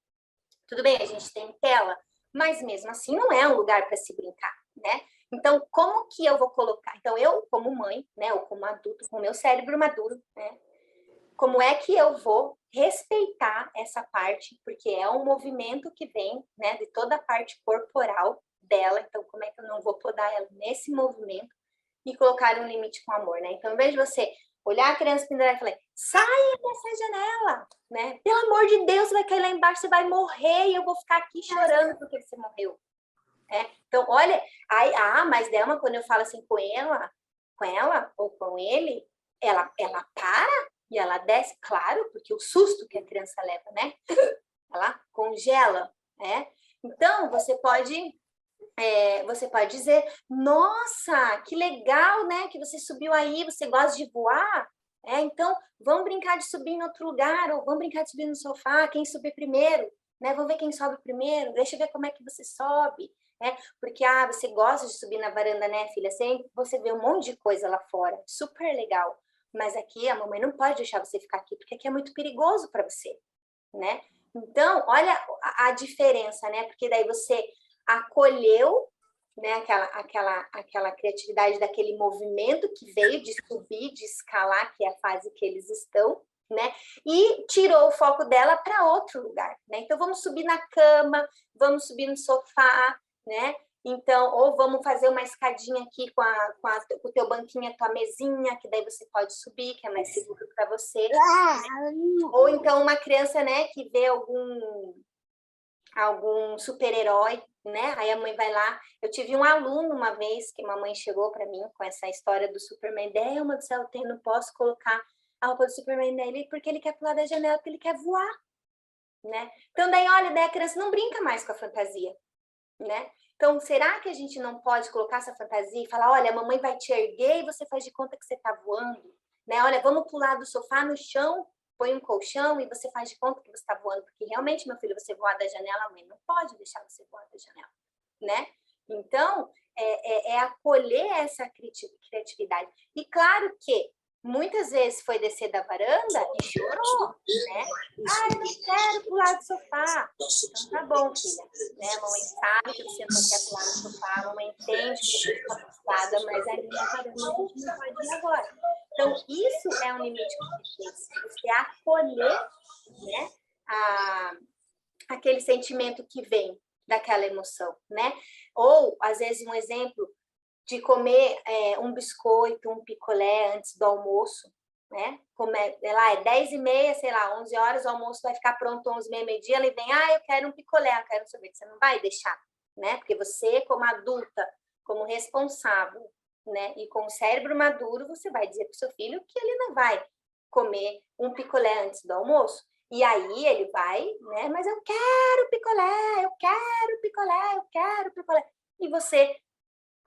Tudo bem, a gente tem tela, mas mesmo assim não é um lugar para se brincar, né? Então, como que eu vou colocar? Então, eu como mãe, né, ou como adulto, com o meu cérebro maduro, né, como é que eu vou respeitar essa parte, porque é um movimento que vem, né, de toda a parte corporal dela, então como é que eu não vou podar ela nesse movimento e colocar um limite com amor, né? Então, em vez de você olhar a criança pendurar e falar, saia dessa janela, né? Pelo amor de Deus, você vai cair lá embaixo, você vai morrer e eu vou ficar aqui chorando porque você morreu. Então, olha, mas Delma, quando eu falo assim com ela ou com ele, ela para e ela desce, claro, porque o susto que a criança leva, né? Ela congela, né? Então, você pode dizer, nossa, que legal, né? Que você subiu aí, você gosta de voar? Então, vamos brincar de subir em outro lugar, ou vamos brincar de subir no sofá, quem subir primeiro, né? Vamos ver quem sobe primeiro, deixa eu ver como é que você sobe, né? Porque, você gosta de subir na varanda, né, filha? Você vê um monte de coisa lá fora, super legal. Mas aqui a mamãe não pode deixar você ficar aqui, porque aqui é muito perigoso para você, né? Então, olha a diferença, né? Porque daí você acolheu, né, aquela criatividade daquele movimento que veio de subir, de escalar, que é a fase que eles estão, né? E tirou o foco dela para outro lugar, né? Então, vamos subir na cama, vamos subir no sofá, né? Então, ou vamos fazer uma escadinha aqui com o teu banquinho, a tua mesinha, que daí você pode subir, que é mais seguro para você. Ou então uma criança, né, que vê algum super-herói, né? Aí a mãe vai lá. Eu tive um aluno uma vez que uma mãe chegou para mim com essa história do Superman. Delma do céu, eu não posso colocar a roupa do Superman nele porque ele quer pular da janela, porque ele quer voar, né? Então daí, olha, daí a criança não brinca mais com a fantasia, né? Então, será que a gente não pode colocar essa fantasia e falar, olha, a mamãe vai te erguer e você faz de conta que você está voando, né? Olha, vamos pular do sofá no chão, põe um colchão e você faz de conta que você está voando, porque realmente, meu filho, você voar da janela, a mãe não pode deixar você voar da janela, né? Então, é acolher essa criatividade. E claro que muitas vezes foi descer da varanda e chorou, né? Ah, eu não quero pular do sofá. Então tá bom, filha. Né? A mamãe sabe que você não quer pular do sofá, a mamãe entende que você está frustrada, mas ali na varanda a gente não pode ir agora. Então, isso é um limite que você acolher, né, aquele sentimento que vem daquela emoção, né? Ou, às vezes, um exemplo de comer um biscoito, um picolé antes do almoço, né? Lá é 10h30, sei lá, 11 horas, o almoço vai ficar pronto 11h30, meio-dia, ele vem, eu quero um picolé, eu quero um sorvete. Você não vai deixar, né? Porque você, como adulta, como responsável, né? E com o cérebro maduro, você vai dizer para o seu filho que ele não vai comer um picolé antes do almoço. E aí ele vai, né? Mas eu quero picolé, eu quero picolé, eu quero picolé. E você...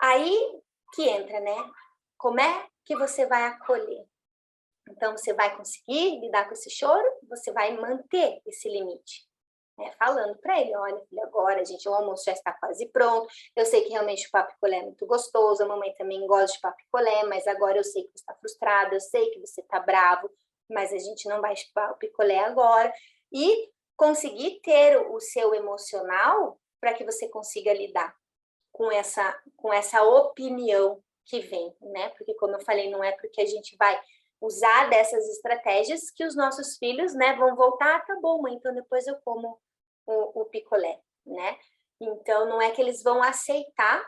Aí que entra, né? Como é que você vai acolher? Então, você vai conseguir lidar com esse choro? Você vai manter esse limite, né? Falando para ele, olha, filho, agora, gente, o almoço já está quase pronto. Eu sei que realmente o papicolé é muito gostoso, a mamãe também gosta de papicolé, mas agora eu sei que você está frustrado, eu sei que você está bravo, mas a gente não vai chupar o picolé agora. E conseguir ter o seu emocional para que você consiga lidar com essa opinião que vem, né? Porque, como eu falei, não é porque a gente vai usar dessas estratégias que os nossos filhos, né, vão voltar, tá bom, mãe, então depois eu como o picolé, né? Então, não é que eles vão aceitar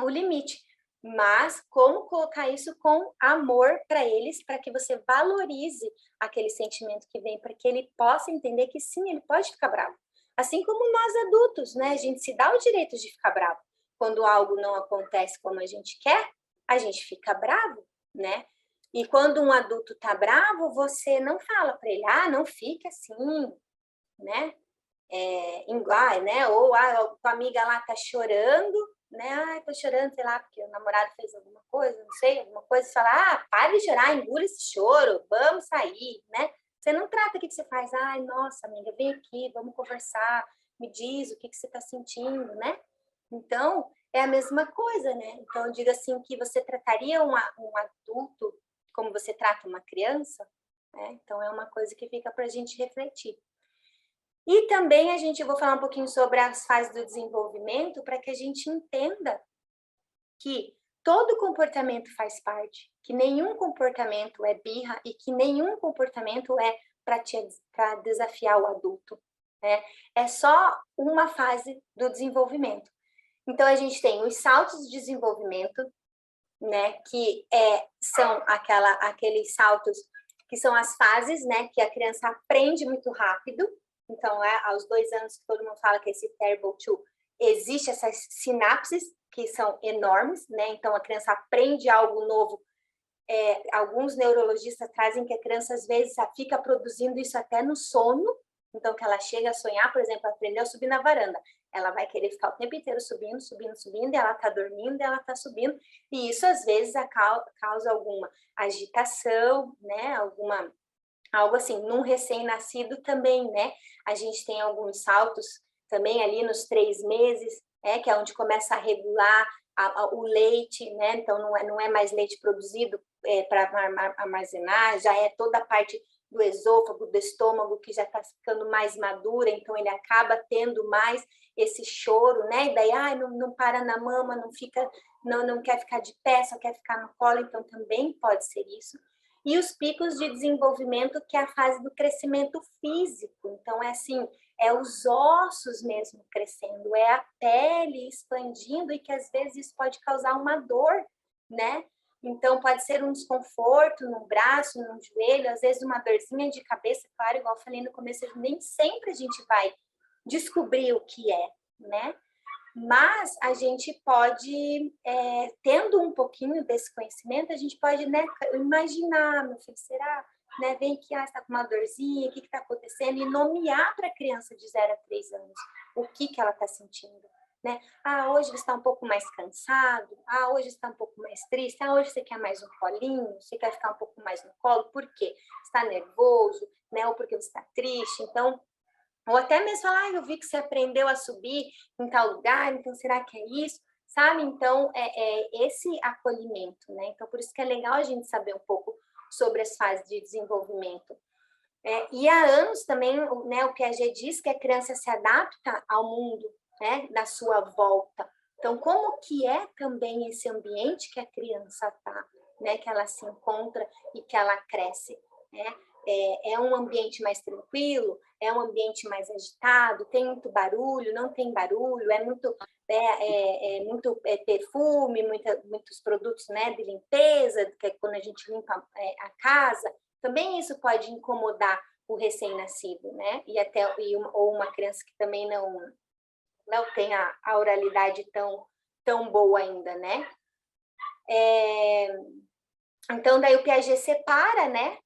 o limite, mas como colocar isso com amor para eles, para que você valorize aquele sentimento que vem, para que ele possa entender que sim, ele pode ficar bravo. Assim como nós adultos, né? A gente se dá o direito de ficar bravo. Quando algo não acontece como a gente quer, a gente fica bravo, né? E quando um adulto tá bravo, você não fala para ele, não fique assim, né? Né? Ou a tua amiga lá tá chorando, né? Tô chorando, sei lá, porque o namorado fez alguma coisa, não sei, alguma coisa, e fala, para de chorar, engula esse choro, vamos sair, né? Você não trata o que você faz, nossa, amiga, vem aqui, vamos conversar, me diz o que você tá sentindo, né? Então, é a mesma coisa, né? Então, eu digo assim, que você trataria um adulto como você trata uma criança, né? Então, é uma coisa que fica para a gente refletir. E também eu vou falar um pouquinho sobre as fases do desenvolvimento para que a gente entenda que todo comportamento faz parte, que nenhum comportamento é birra e que nenhum comportamento é para desafiar o adulto, né? É só uma fase do desenvolvimento. Então, a gente tem os saltos de desenvolvimento, né, que são aqueles saltos que são as fases, né, que a criança aprende muito rápido. Então, aos 2 anos, que todo mundo fala que esse terrible two, existe essas sinapses que são enormes, né? Então, a criança aprende algo novo. Alguns neurologistas trazem que a criança, às vezes, fica produzindo isso até no sono. Então, que ela chega a sonhar, por exemplo, aprendeu a subir na varanda. Ela vai querer ficar o tempo inteiro subindo, subindo, subindo, e ela está dormindo, e ela está subindo. E isso, às vezes, causa alguma agitação, né? Algo assim, num recém-nascido também, né? A gente tem alguns saltos também ali nos 3 meses, que é onde começa a regular o leite, né? Então, não é mais leite produzido para armazenar, já é toda a parte do esôfago, do estômago, que já está ficando mais madura, então ele acaba tendo mais esse choro, né? E daí, não para na mama, não quer ficar de pé, só quer ficar no colo, então também pode ser isso. E os picos de desenvolvimento, que é a fase do crescimento físico. Então, é os ossos mesmo crescendo, é a pele expandindo e que às vezes isso pode causar uma dor, né? Então, pode ser um desconforto no braço, no joelho, às vezes uma dorzinha de cabeça, claro, igual eu falei no começo, nem sempre a gente vai descobrir o que é, né? Mas a gente pode, tendo um pouquinho desse conhecimento, a gente pode, né, imaginar, meu filho, será? Né, vem aqui, está com uma dorzinha, o que está acontecendo? E nomear para a criança de 0 a 3 anos o que ela está sentindo. Né? Hoje você está um pouco mais cansado, hoje você está um pouco mais triste, hoje você quer mais um colinho, você quer ficar um pouco mais no colo, por quê? Está nervoso, né? Ou porque você está triste, então... Ou até mesmo falar, eu vi que você aprendeu a subir em tal lugar, então será que é isso? Sabe? Então, é esse acolhimento, né? Então, por isso que é legal a gente saber um pouco sobre as fases de desenvolvimento. E há anos também, né, o Piaget diz que a criança se adapta ao mundo, né, da sua volta. Então, como que é também esse ambiente que a criança está, né, que ela se encontra e que ela cresce, né? É um ambiente mais tranquilo, é um ambiente mais agitado, tem muito barulho, não tem barulho, é muito perfume, muitos produtos, né, de limpeza, que é quando a gente limpa a casa, também isso pode incomodar o recém-nascido, né? Ou uma criança que também não tem a oralidade tão boa ainda, né? Então, daí o Piaget separa, né,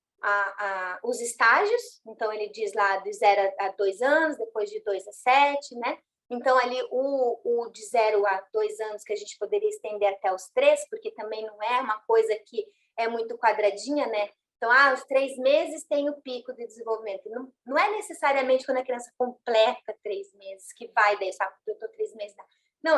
os estágios. Então, ele diz lá de 0 a 2 anos, depois de 2 a 7, né? Então, ali o de 0 a 2 anos, que a gente poderia estender até os 3, porque também não é uma coisa que é muito quadradinha, né? Então, aos 3 meses tem o pico de desenvolvimento. Não é necessariamente quando a criança completa 3 meses que vai daí, sabe? Eu estou 3 meses. Não,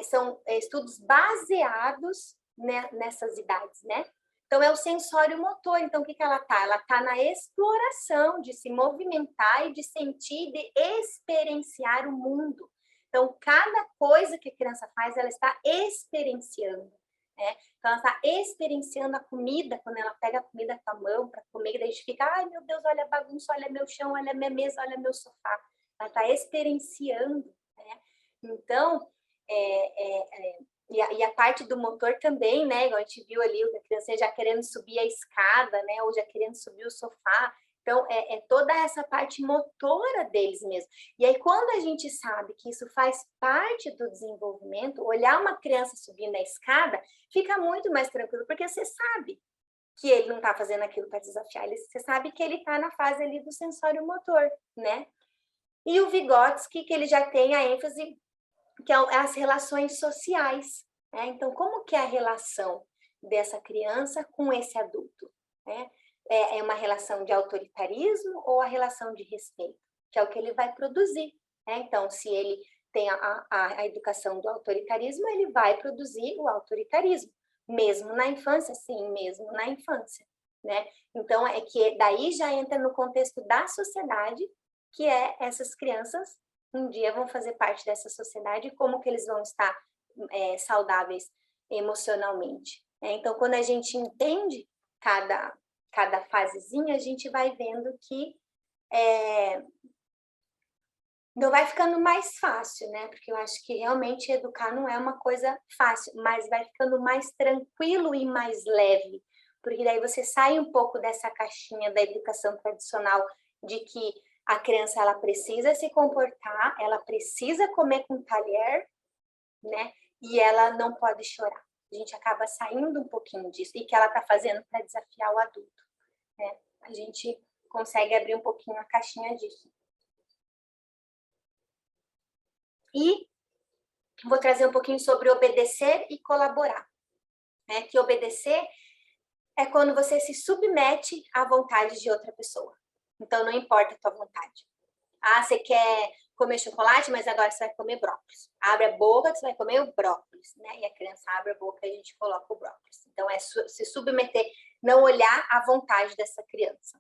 são estudos baseados, né, nessas idades, né? Então, é o sensório motor. Então, o que ela está? Ela está na exploração de se movimentar e de sentir, de experienciar o mundo. Então, cada coisa que a criança faz, ela está experienciando. Né? Então, ela está experienciando a comida, quando ela pega a comida com a mão para comer, daí a gente fica, ai meu Deus, olha a bagunça, olha meu chão, olha minha mesa, olha meu sofá. Ela está experienciando. Né? Então, e a parte do motor também, né? Igual a gente viu ali, a criança já querendo subir a escada, né? Ou já querendo subir o sofá. Então, toda essa parte motora deles mesmo. E aí, quando a gente sabe que isso faz parte do desenvolvimento, olhar uma criança subindo a escada, fica muito mais tranquilo, porque você sabe que ele não está fazendo aquilo para desafiar, você sabe que ele está na fase ali do sensório motor, né? E o Vygotsky, que ele já tem a ênfase que é as relações sociais. Né? Então, como que é a relação dessa criança com esse adulto? Né? É uma relação de autoritarismo ou a relação de respeito? Que é o que ele vai produzir. Né? Então, se ele tem a educação do autoritarismo, ele vai produzir o autoritarismo. Mesmo na infância, sim, mesmo na infância. Né? então, é que daí já entra no contexto da sociedade, que essas crianças um dia vão fazer parte dessa sociedade e como que eles vão estar saudáveis emocionalmente. Então, quando a gente entende cada fasezinha, a gente vai vendo que não vai ficando mais fácil, né? Porque eu acho que realmente educar não é uma coisa fácil, mas vai ficando mais tranquilo e mais leve, porque daí você sai um pouco dessa caixinha da educação tradicional de que a criança ela precisa se comportar, ela precisa comer com talher, né? E ela não pode chorar. A gente acaba saindo um pouquinho disso e que ela está fazendo para desafiar o adulto, né? A gente consegue abrir um pouquinho a caixinha disso. E vou trazer um pouquinho sobre obedecer e colaborar. Né? Que obedecer é quando você se submete à vontade de outra pessoa. Então, não importa a tua vontade. Você quer comer chocolate, mas agora você vai comer brócolis. Abre a boca que você vai comer o brócolis, né? E a criança abre a boca e a gente coloca o brócolis. Então, é se submeter, não olhar a vontade dessa criança,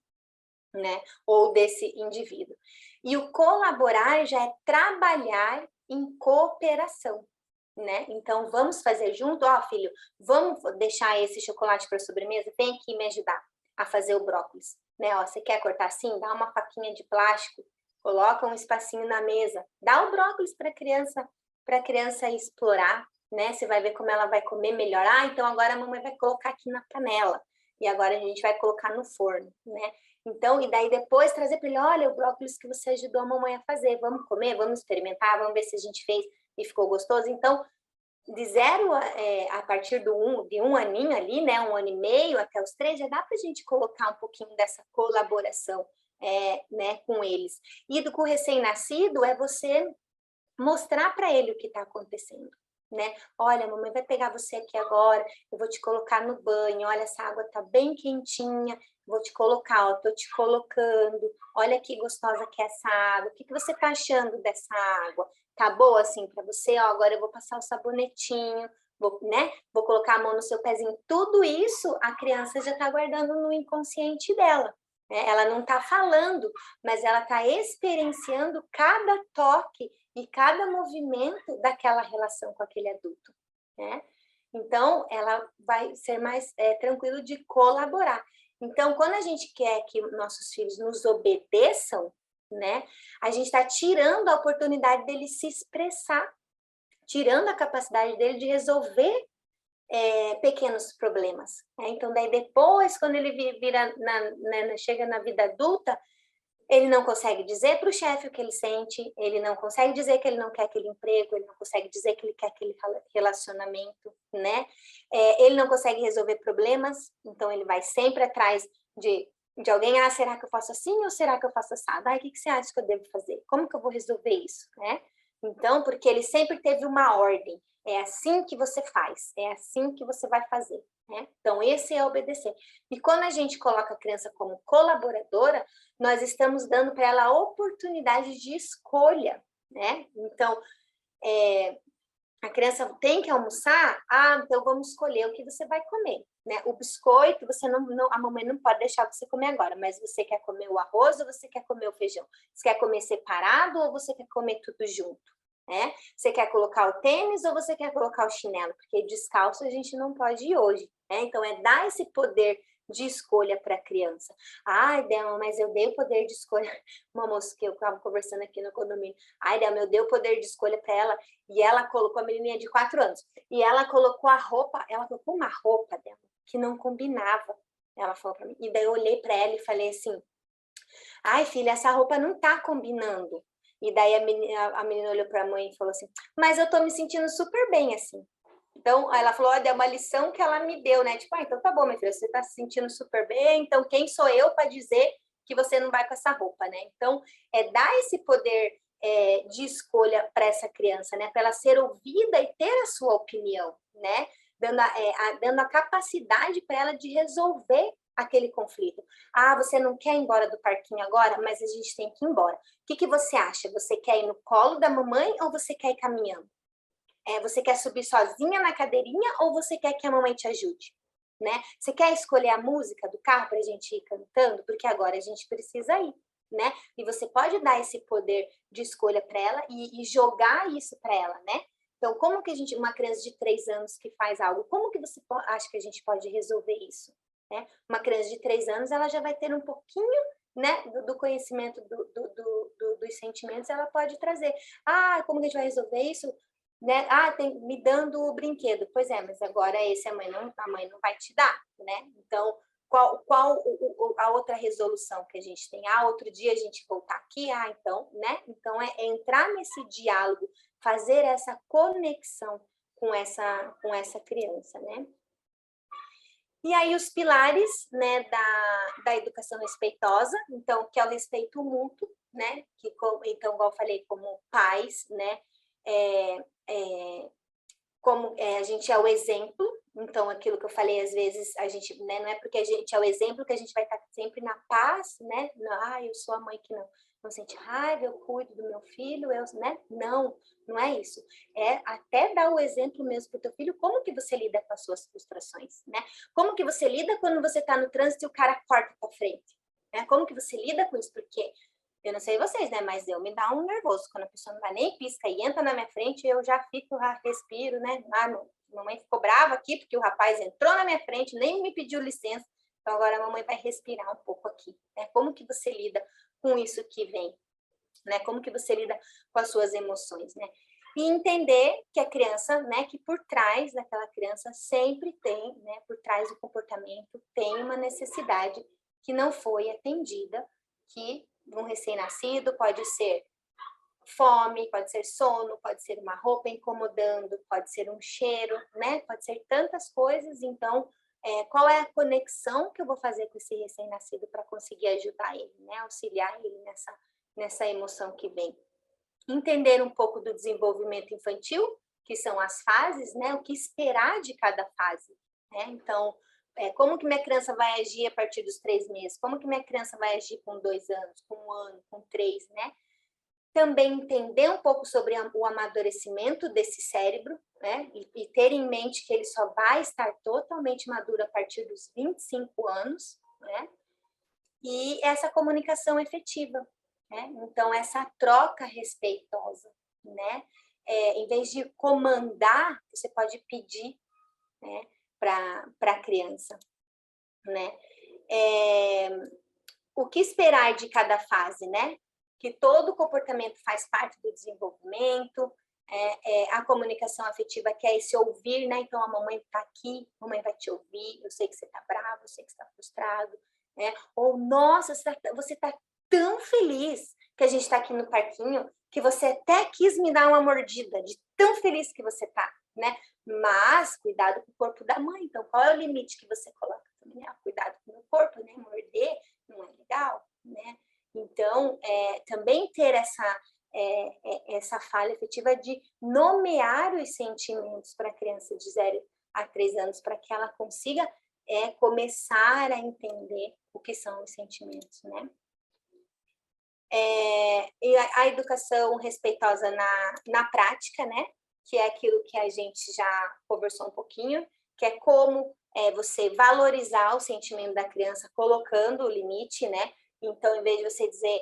né? Ou desse indivíduo. E o colaborar já é trabalhar em cooperação, né? Então, vamos fazer junto, filho, vamos deixar esse chocolate para sobremesa? Vem aqui me ajudar a fazer o brócolis, né? Você quer cortar assim? Dá uma faquinha de plástico coloca um espacinho na mesa, dá o brócolis para a criança explorar, né? Você vai ver como ela vai comer melhor. Ah, então agora a mamãe vai colocar aqui na panela, e agora a gente vai colocar no forno, né? Então, e daí depois trazer para ele, olha, o brócolis que você ajudou a mamãe a fazer, vamos comer, vamos experimentar, vamos ver se a gente fez e ficou gostoso. Então, de zero a partir de um aninho ali, né, 1 ano e meio até os 3, já dá para a gente colocar um pouquinho dessa colaboração, né, com eles. E com o recém-nascido é você mostrar para ele o que está acontecendo, né? Olha, a mamãe vai pegar você aqui agora, eu vou te colocar no banho, olha, essa água tá bem quentinha, vou te colocar, ó, tô te colocando, olha que gostosa que é essa água, o que você tá achando dessa água? Tá boa assim para você? Ó, agora eu vou passar o sabonetinho, né? Vou colocar a mão no seu pezinho. Tudo isso a criança já tá guardando no inconsciente dela, né? Ela não tá falando, mas ela tá experienciando cada toque e cada movimento daquela relação com aquele adulto, né? Então, ela vai ser mais tranquilo de colaborar. Então, quando a gente quer que nossos filhos nos obedeçam, né, a gente está tirando a oportunidade dele se expressar, tirando a capacidade dele de resolver pequenos problemas, né? Então, daí depois, quando ele chega na vida adulta, ele não consegue dizer para o chefe o que ele sente, ele não consegue dizer que ele não quer aquele emprego, ele não consegue dizer que ele quer aquele relacionamento, né? Ele não consegue resolver problemas, então ele vai sempre atrás de alguém. Ah, será que eu faço assim ou será que eu faço assado? Ah, o que você acha que eu devo fazer? Como que eu vou resolver isso, né? Então, porque ele sempre teve uma ordem. É assim que você faz, é assim que você vai fazer, né? Então, esse é obedecer. E quando a gente coloca a criança como colaboradora, nós estamos dando para ela a oportunidade de escolha, né? Então, a criança tem que almoçar, então vamos escolher o que você vai comer, né? O biscoito, a mamãe não pode deixar você comer agora, mas você quer comer o arroz ou você quer comer o feijão? Você quer comer separado ou você quer comer tudo junto? Né? Você quer colocar o tênis ou você quer colocar o chinelo? Porque descalço a gente não pode ir hoje, né? Então, dar esse poder de escolha para a criança. Ai, Delma, mas eu dei o poder de escolha. Uma moça que eu estava conversando aqui no condomínio. Ai, Delma, eu dei o poder de escolha para ela e ela colocou, a menininha de 4 anos, e ela colocou uma roupa dela que não combinava. Ela falou para mim. E daí eu olhei para ela e falei assim, ai, filha, essa roupa não tá combinando. E daí a menina olhou para a mãe e falou assim, mas eu tô me sentindo super bem assim. Então, ela falou, olha, é uma lição que ela me deu, né? Tipo, então tá bom, minha filha, você tá se sentindo super bem, então quem sou eu para dizer que você não vai com essa roupa, né? Então, dar esse poder de escolha para essa criança, né? Para ela ser ouvida e ter a sua opinião, né? Dando a capacidade para ela de resolver aquele conflito. Ah, você não quer ir embora do parquinho agora, mas a gente tem que ir embora. O que você acha? Você quer ir no colo da mamãe ou você quer ir caminhando? Você quer subir sozinha na cadeirinha ou você quer que a mamãe te ajude? Né? Você quer escolher a música do carro para a gente ir cantando? Porque agora a gente precisa ir, né? E você pode dar esse poder de escolha para ela e jogar isso para ela, né? Então, como que uma criança de 3 anos que faz algo, como que você acha que a gente pode resolver isso? Né? Uma criança de 3 anos, ela já vai ter um pouquinho, né, do conhecimento dos sentimentos, ela pode trazer. Ah, como que a gente vai resolver isso? Né? Ah, me dando o brinquedo. Pois é, mas agora esse a mãe não vai te dar, né? Então, qual a outra resolução que a gente tem? Ah, outro dia a gente voltar aqui? Ah, então, né? Então, entrar nesse diálogo, fazer essa conexão com essa criança, né? E aí os pilares, né, da educação respeitosa, então, que é o respeito mútuo, né? Então, igual eu falei, como pais, né? Como a gente é o exemplo, então aquilo que eu falei, às vezes a gente, né, não é porque a gente é o exemplo que a gente vai estar sempre na paz, né? Não, eu sou a mãe que não sente raiva, eu cuido do meu filho, né? Não é isso. Até dar o exemplo mesmo para o teu filho, como que você lida com as suas frustrações, né? Como que você lida quando você está no trânsito e o cara corta para frente? Né? Como que você lida com isso? Porque eu não sei vocês, né? Mas me dá um nervoso. Quando a pessoa não vai nem pisca e entra na minha frente, eu já respiro, né? Mamãe ficou brava aqui porque o rapaz entrou na minha frente, nem me pediu licença. Então agora a mamãe vai respirar um pouco aqui, né? Como que você lida com isso que vem? né? Como que você lida com as suas emoções, né? E entender que a criança, né, que por trás daquela criança sempre tem, né, por trás do comportamento, tem uma necessidade que não foi atendida, que um recém-nascido pode ser fome, pode ser sono, pode ser uma roupa incomodando, pode ser um cheiro, né? Pode ser tantas coisas. Então, qual é a conexão que eu vou fazer com esse recém-nascido para conseguir ajudar ele, né? Auxiliar ele nessa emoção que vem. Entender um pouco do desenvolvimento infantil, que são as fases, né? O que esperar de cada fase, né? Então, como que minha criança vai agir a partir dos 3 meses? Como que minha criança vai agir com 2 anos, com 1 ano, com 3, né? Também entender um pouco sobre o amadurecimento desse cérebro, né? E ter em mente que ele só vai estar totalmente maduro a partir dos 25 anos, né? E essa comunicação efetiva, né? Então, essa troca respeitosa, né? Em vez de comandar, você pode pedir, né, para a criança, né? O que esperar de cada fase, né? Que todo comportamento faz parte do desenvolvimento, a comunicação afetiva, que é esse ouvir, né? Então, a mamãe está aqui, a mamãe vai te ouvir, eu sei que você está bravo, eu sei que você está frustrado, né? Ou, nossa, você tá tão feliz que a gente está aqui no parquinho, que você até quis me dar uma mordida, de tão feliz que você tá, né? Mas, cuidado com o corpo da mãe. Então, qual é o limite que você coloca também? Cuidado com o meu corpo, né? Morder não é legal, né? Então, também ter essa falha efetiva de nomear os sentimentos para a criança de 0 a 3 anos, para que ela consiga começar a entender o que são os sentimentos, né? E a educação respeitosa na prática, né? Que é aquilo que a gente já conversou um pouquinho, que é como você valorizar o sentimento da criança colocando o limite, né? Então, em vez de você dizer,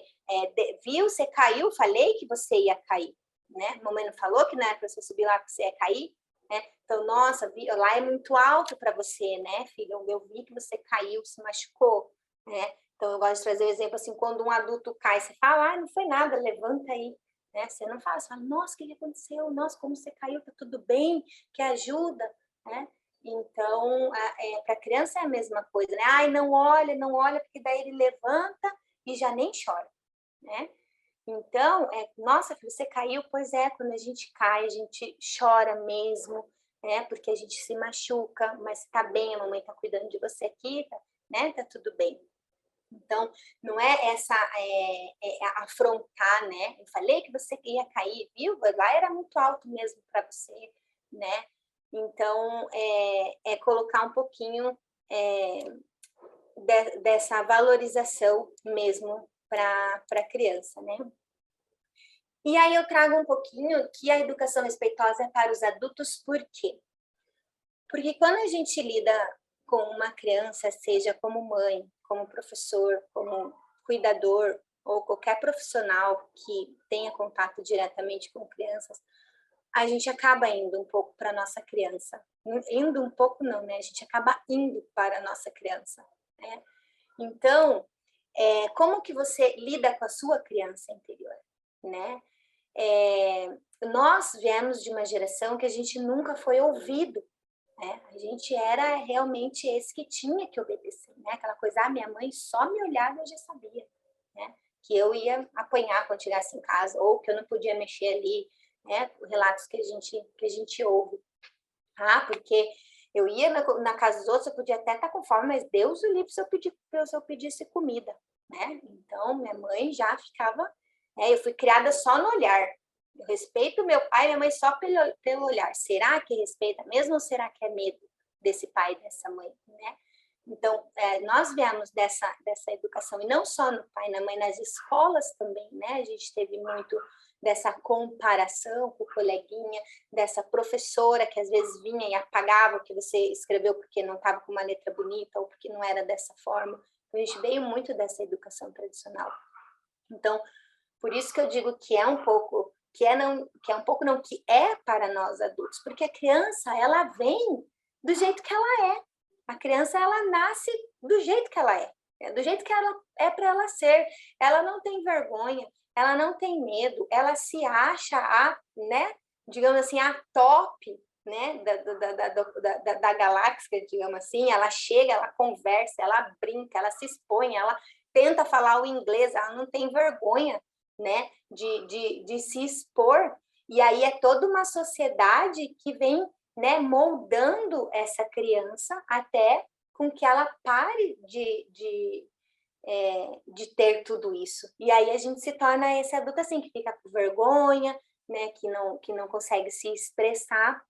viu, você caiu, falei que você ia cair, né? Mamãe não falou que não era para você subir lá porque você ia cair, né? Então, nossa, lá é muito alto para você, né, filho? Eu vi que você caiu, se machucou, né? Então, eu gosto de trazer o exemplo assim, quando um adulto cai, você fala, não foi nada, levanta aí, né? Você não fala, você fala, nossa, o que aconteceu? Nossa, como você caiu, tá tudo bem? Que ajuda, né? Então, para a criança é a mesma coisa, né? Ai, não olha, porque daí ele levanta e já nem chora, né? Então, nossa, filho, você caiu? Pois é, quando a gente cai, a gente chora mesmo, né? Porque a gente se machuca, mas tá bem, a mamãe tá cuidando de você aqui, tá, né? Tá tudo bem. Então, não é afrontar, né? Eu falei que você ia cair, viu? Lá era muito alto mesmo para você, né? Então, colocar um pouquinho dessa valorização mesmo para a criança, né? E aí eu trago um pouquinho que a educação respeitosa é para os adultos, por quê? Porque quando a gente lida com uma criança, seja como mãe, como professor, como cuidador, ou qualquer profissional que tenha contato diretamente com crianças, a gente acaba indo um pouco para a nossa criança. Indo um pouco não, né? A gente acaba indo para a nossa criança, né? Então, como que você lida com a sua criança interior, né? Nós viemos de uma geração que a gente nunca foi ouvido, né? A gente era realmente esse que tinha que obedecer, né? Aquela coisa, minha mãe só me olhava e eu já sabia, né? Que eu ia apanhar quando chegasse em casa, ou que eu não podia mexer ali, né? Relatos que a gente ouve. Porque eu ia na casa dos outros, eu podia até estar com fome, mas Deus o livre se eu pedisse comida, né? Então, minha mãe já ficava... eu fui criada só no olhar. Eu respeito meu pai e minha mãe só pelo olhar. Será que respeita mesmo ou será que é medo desse pai e dessa mãe, né? Então, nós viemos dessa educação, e não só no pai e na mãe, nas escolas também, né? A gente teve muito dessa comparação com o coleguinha, dessa professora que às vezes vinha e apagava o que você escreveu porque não estava com uma letra bonita ou porque não era dessa forma. Então, a gente veio muito dessa educação tradicional. Então, por isso que eu digo que é um pouco, que é para nós adultos, porque a criança, ela vem do jeito que ela é. A criança, ela nasce do jeito que ela é do jeito que ela é para ela ser. Ela não tem vergonha, ela não tem medo, ela se acha né, digamos assim, a top, né, da galáxia, digamos assim. Ela chega, ela conversa, ela brinca, ela se expõe, ela tenta falar o inglês, ela não tem vergonha, né, de se expor. E aí é toda uma sociedade que vem, né, moldando essa criança até com que ela pare de ter tudo isso. E aí a gente se torna esse adulto assim, que fica com vergonha, né, que não consegue se expressar.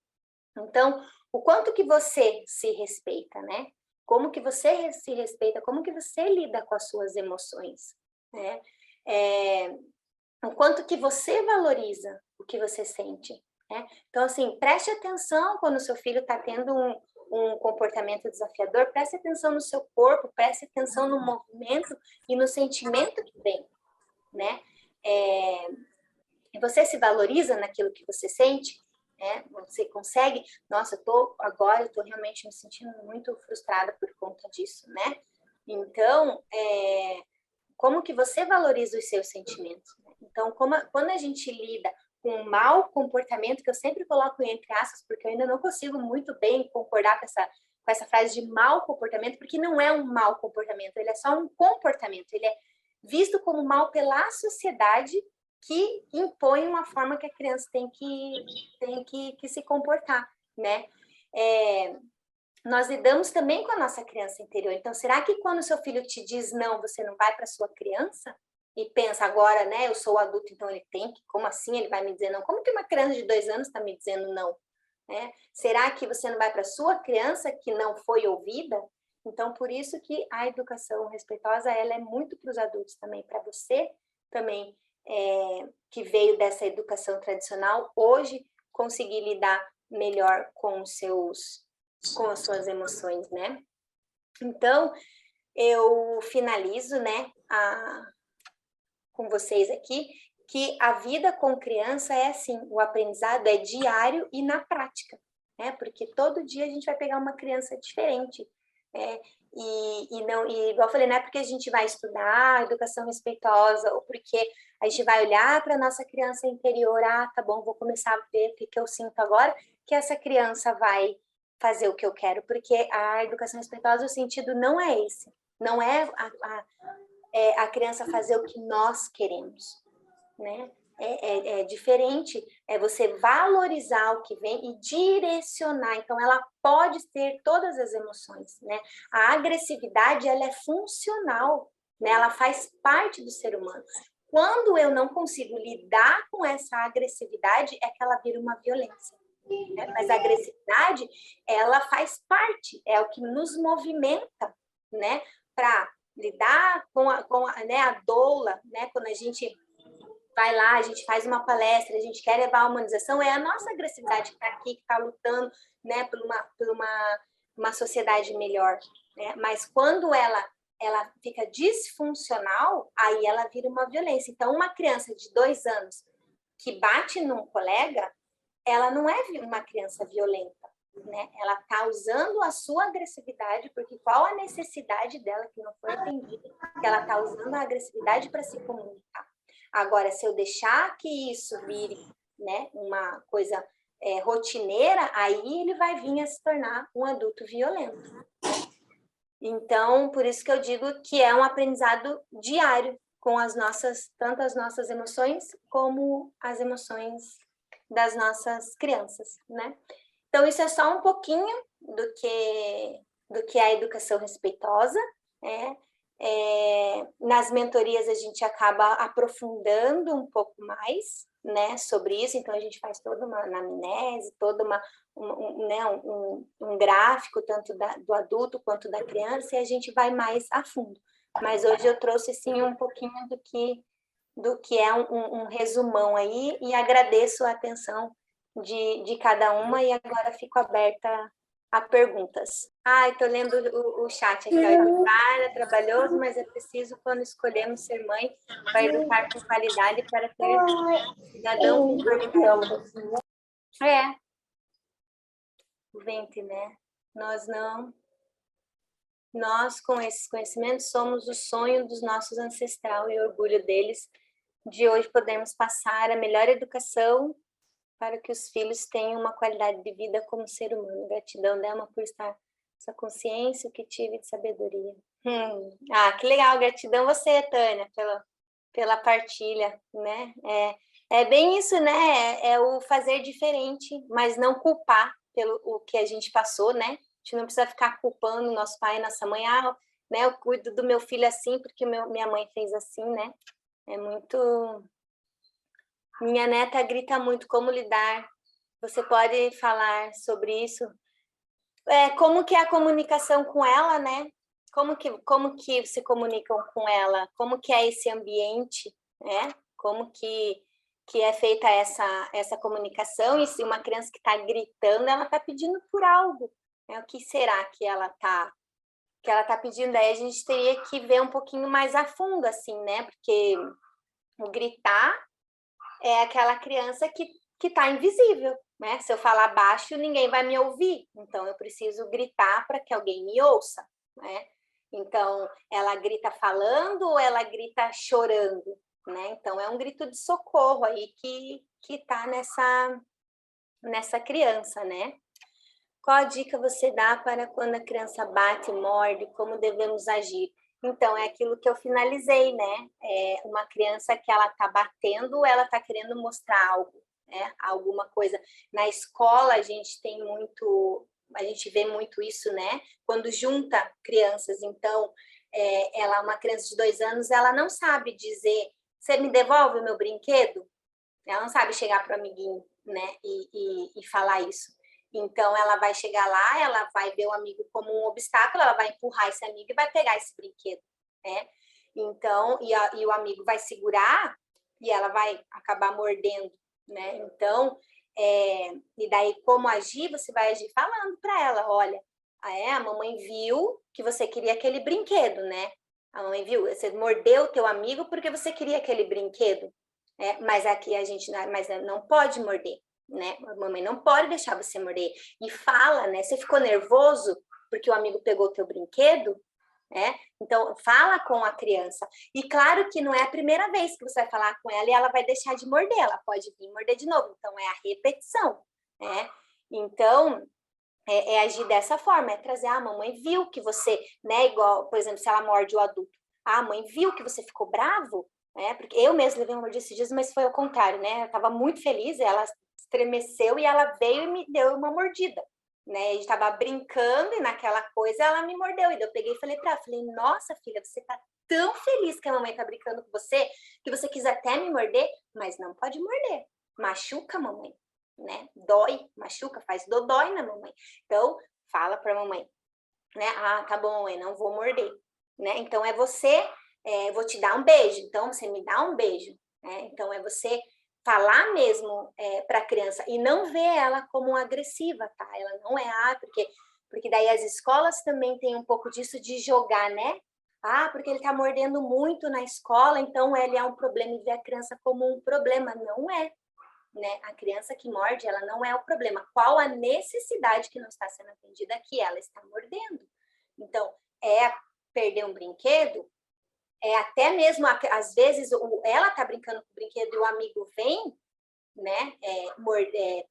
Então, o quanto que você se respeita, né? Como que você se respeita, como que você lida com as suas emoções, né? O quanto que você valoriza o que você sente, né? Então, assim, preste atenção quando o seu filho está tendo um comportamento desafiador, preste atenção no seu corpo, preste atenção no movimento e no sentimento que vem, né? Você se valoriza naquilo que você sente, né? Você consegue, nossa, agora eu tô realmente me sentindo muito frustrada por conta disso, né? Então, como que você valoriza os seus sentimentos? Então, quando a gente lida com um mau comportamento, que eu sempre coloco entre aspas, porque eu ainda não consigo muito bem concordar com essa frase de mau comportamento, porque não é um mau comportamento, ele é só um comportamento, ele é visto como mal pela sociedade, que impõe uma forma que a criança tem que se comportar, né? Nós lidamos também com a nossa criança interior. Então, será que quando o seu filho te diz não, você não vai para sua criança? E pensa agora, né? Eu sou adulto, então ele tem que. Como assim ele vai me dizer não? Como que uma criança de 2 anos está me dizendo não? Né? Será que você não vai para sua criança que não foi ouvida? Então, por isso que a educação respeitosa ela é muito para os adultos também, para você também que veio dessa educação tradicional, hoje conseguir lidar melhor com as suas emoções, né? Então, eu finalizo, né, com vocês aqui, que a vida com criança é assim, o aprendizado é diário e na prática, né? Porque todo dia a gente vai pegar uma criança diferente, e igual eu falei, não é porque a gente vai estudar educação respeitosa ou porque a gente vai olhar para a nossa criança interior, tá bom, vou começar a ver o que eu sinto agora, que essa criança vai fazer o que eu quero, porque a educação respeitosa, o sentido não é esse, não é a criança fazer o que nós queremos, né? É diferente, é você valorizar o que vem e direcionar. Então, ela pode ter todas as emoções, né? A agressividade, ela é funcional, né? Ela faz parte do ser humano. Quando eu não consigo lidar com essa agressividade, é que ela vira uma violência. Né? Mas a agressividade, ela faz parte, é o que nos movimenta, né? Para lidar com a doula, né? Quando a gente vai lá, a gente faz uma palestra, a gente quer levar a humanização, é a nossa agressividade que está aqui, que está lutando, né, por uma sociedade melhor, né? Mas quando ela fica disfuncional, aí ela vira uma violência. Então, uma criança de 2 anos que bate num colega, ela não é uma criança violenta, né? Ela está usando a sua agressividade, porque qual a necessidade dela que não foi atendida, que ela está usando a agressividade para se comunicar. Agora, se eu deixar que isso vire, né, uma coisa rotineira, aí ele vai vir a se tornar um adulto violento. Então, por isso que eu digo que é um aprendizado diário com tanto as nossas emoções como as emoções das nossas crianças, né? Então, isso é só um pouquinho do que é a educação respeitosa, né? Nas mentorias a gente acaba aprofundando um pouco mais, né, sobre isso, então a gente faz toda uma anamnese, toda um gráfico, tanto do adulto quanto da criança, e a gente vai mais a fundo. Mas hoje eu trouxe, sim, um pouquinho do que é um resumão aí, e agradeço a atenção de cada uma, e agora fico aberta a perguntas. Estou lendo o chat aqui. Educar é trabalhoso, mas é preciso quando escolhemos ser mãe para educar com qualidade para ter cidadão com qualidade. O ventre, né? Nós, com esses conhecimentos, somos o sonho dos nossos ancestrais e orgulho deles de hoje podermos passar a melhor educação para que os filhos tenham uma qualidade de vida como ser humano. Gratidão, Delma, por estar essa consciência que tive de sabedoria. Ah, que legal, gratidão você, Tânia, pela partilha, né? É bem isso, né? É o fazer diferente, mas não culpar pelo o que a gente passou, né? A gente não precisa ficar culpando nosso pai e nossa mãe, né? Eu cuido do meu filho assim porque minha mãe fez assim, né? É muito... Minha neta grita muito, como lidar? Você pode falar sobre isso? Como que é a comunicação com ela, né? Como que se comunicam com ela? Como que é esse ambiente, né? Como que é feita essa comunicação? E se uma criança que está gritando, ela está pedindo por algo, né? O que será que ela tá pedindo? Aí a gente teria que ver um pouquinho mais a fundo, assim, né? Porque o gritar é aquela criança que está invisível, né? Se eu falar baixo, ninguém vai me ouvir, então eu preciso gritar para que alguém me ouça, né? Então, ela grita falando ou ela grita chorando, né? Então, é um grito de socorro aí que está nessa criança, né? Qual a dica você dá para quando a criança bate, morde, como devemos agir? Então, é aquilo que eu finalizei, né? É uma criança que ela está batendo, ela está querendo mostrar algo, né? Alguma coisa. Na escola, a gente vê muito isso, né? Quando junta crianças, então, ela é uma criança de 2 anos, ela não sabe dizer, você me devolve o meu brinquedo? Ela não sabe chegar para o amiguinho, né? E falar isso. Então, ela vai chegar lá, ela vai ver o amigo como um obstáculo, ela vai empurrar esse amigo e vai pegar esse brinquedo, né? Então, e o amigo vai segurar e ela vai acabar mordendo, né? Então, e daí como agir? Você vai agir falando para ela, olha, a mamãe viu que você queria aquele brinquedo, né? A mamãe viu, você mordeu o teu amigo porque você queria aquele brinquedo, mas aqui a gente não pode morder, né? A mamãe não pode deixar você morder. E fala, né? Você ficou nervoso porque o amigo pegou o teu brinquedo, né? Então, fala com a criança. E claro que não é a primeira vez que você vai falar com ela e ela vai deixar de morder, ela pode vir morder de novo. Então, é a repetição, né? Então, agir dessa forma, trazer, a mamãe viu que você, né? Igual, por exemplo, se ela morde o adulto. A mãe viu que você ficou bravo, né? Porque eu mesma levei uma mordida esses dias, mas foi ao contrário, né? Eu estava muito feliz, ela estremeceu e ela veio e me deu uma mordida, né? A gente estava brincando e naquela coisa ela me mordeu. E eu peguei e falei para ela, falei, nossa, filha, você tá tão feliz que a mamãe tá brincando com você, que você quis até me morder, mas não pode morder. Machuca a mamãe, né? Dói, machuca, faz dodói na mamãe. Então, fala para a mamãe, né? Ah, tá bom, mãe, não vou morder, né? Então, vou te dar um beijo, então você me dá um beijo, né? Então, é você falar mesmo para a criança e não ver ela como agressiva, tá? Ela não é, porque daí as escolas também têm um pouco disso de jogar, né? Ah, porque ele tá mordendo muito na escola, então ele é um problema e ver a criança como um problema. Não é, né? A criança que morde, ela não é o problema. Qual a necessidade que não está sendo atendida que ela está mordendo? Então, perder um brinquedo, até mesmo, às vezes, ela está brincando com o brinquedo e o amigo vem, né,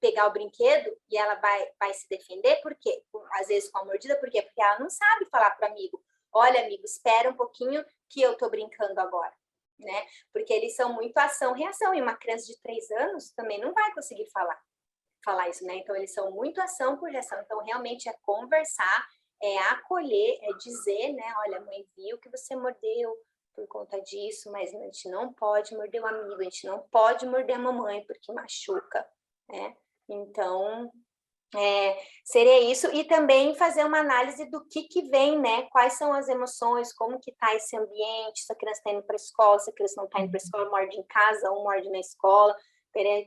pegar o brinquedo e ela vai se defender, por quê? Às vezes com a mordida, por quê? Porque ela não sabe falar para o amigo, olha, amigo, espera um pouquinho que eu estou brincando agora, né? Porque eles são muito ação-reação, e uma criança de 3 anos também não vai conseguir falar isso, né? Então, eles são muito ação por reação. Então, realmente, é conversar, é acolher, é dizer, né? Olha, a mãe viu que você mordeu por conta disso, mas a gente não pode morder o amigo, a gente não pode morder a mamãe, porque machuca, né? Então, seria isso. E também fazer uma análise do que vem, né? Quais são as emoções, como que tá esse ambiente, se a criança está indo para a escola, se a criança não está indo para a escola, morde em casa ou morde na escola.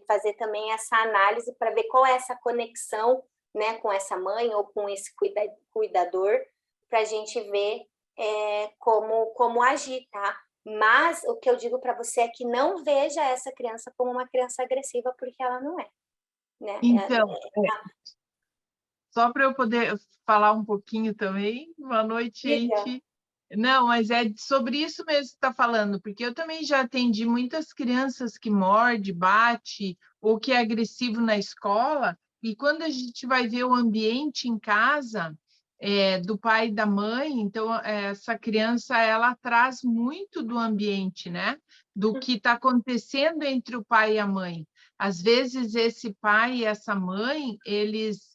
Fazer também essa análise para ver qual é essa conexão, né, com essa mãe ou com esse cuidador, para a gente ver como agir, tá? Mas o que eu digo para você é que não veja essa criança como uma criança agressiva, porque ela não é, né? Então, só para eu poder falar um pouquinho também, boa noite, gente. Não, mas é sobre isso mesmo que você está falando, porque eu também já atendi muitas crianças que morde, bate, ou que é agressivo na escola, e quando a gente vai ver o ambiente em casa, do pai e da mãe, então essa criança ela traz muito do ambiente, né? Do que está acontecendo entre o pai e a mãe. Às vezes esse pai e essa mãe, eles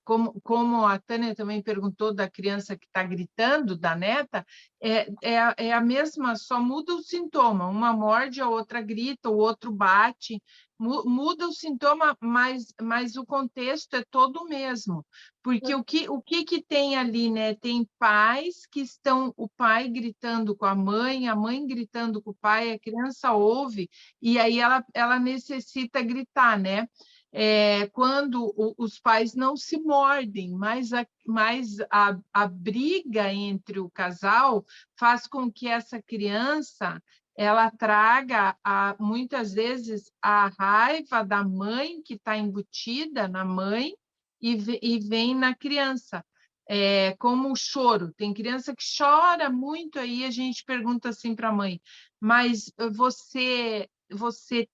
como a Tânia também perguntou da criança que está gritando, da neta, é a mesma, só muda o sintoma. Uma morde, a outra grita, o outro bate, muda o sintoma, mas o contexto é todo o mesmo. Porque o que tem ali, né? Tem pais que estão, o pai gritando com a mãe gritando com o pai, a criança ouve, e aí ela necessita gritar, né? Quando os pais não se mordem, mas a briga entre o casal faz com que essa criança ela traga, muitas vezes, a raiva da mãe que está embutida na mãe e vem na criança. Como o choro. Tem criança que chora muito, aí a gente pergunta assim para a mãe, mas você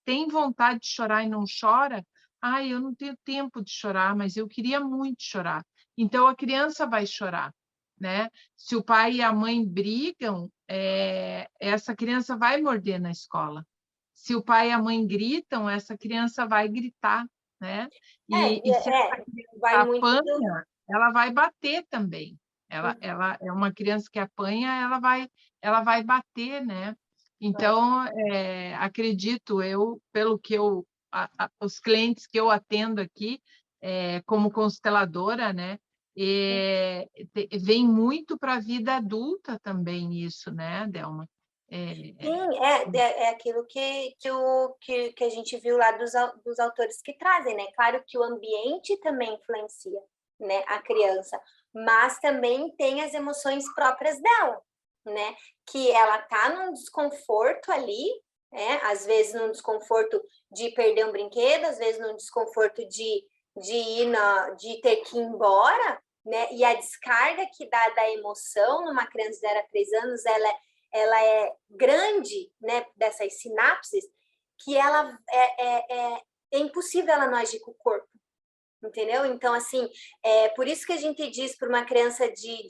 tem vontade de chorar e não chora? Ai, eu não tenho tempo de chorar, mas eu queria muito chorar. Então, a criança vai chorar, né? Se o pai e a mãe brigam, essa criança vai morder na escola. Se o pai e a mãe gritam, essa criança vai gritar, né? E se essa criança vai muito apanha, ela vai bater também. Ela é uma criança que apanha, ela vai bater, né? Então, acredito eu, pelo que os clientes que eu atendo aqui, como consteladora, né? Vem muito para a vida adulta também isso, né, Delma? Sim, é aquilo que a gente viu lá dos autores que trazem, né? Claro que o ambiente também influencia, né, a criança, mas também tem as emoções próprias dela, né? Que ela tá num desconforto ali, às vezes num desconforto de perder um brinquedo, às vezes num desconforto de ter que ir embora, né? E a descarga que dá da emoção numa criança de 0 a 3 anos, ela é grande, né, dessas sinapses, que ela é impossível ela não agir com o corpo, entendeu? Então, assim, por isso que a gente diz para uma criança de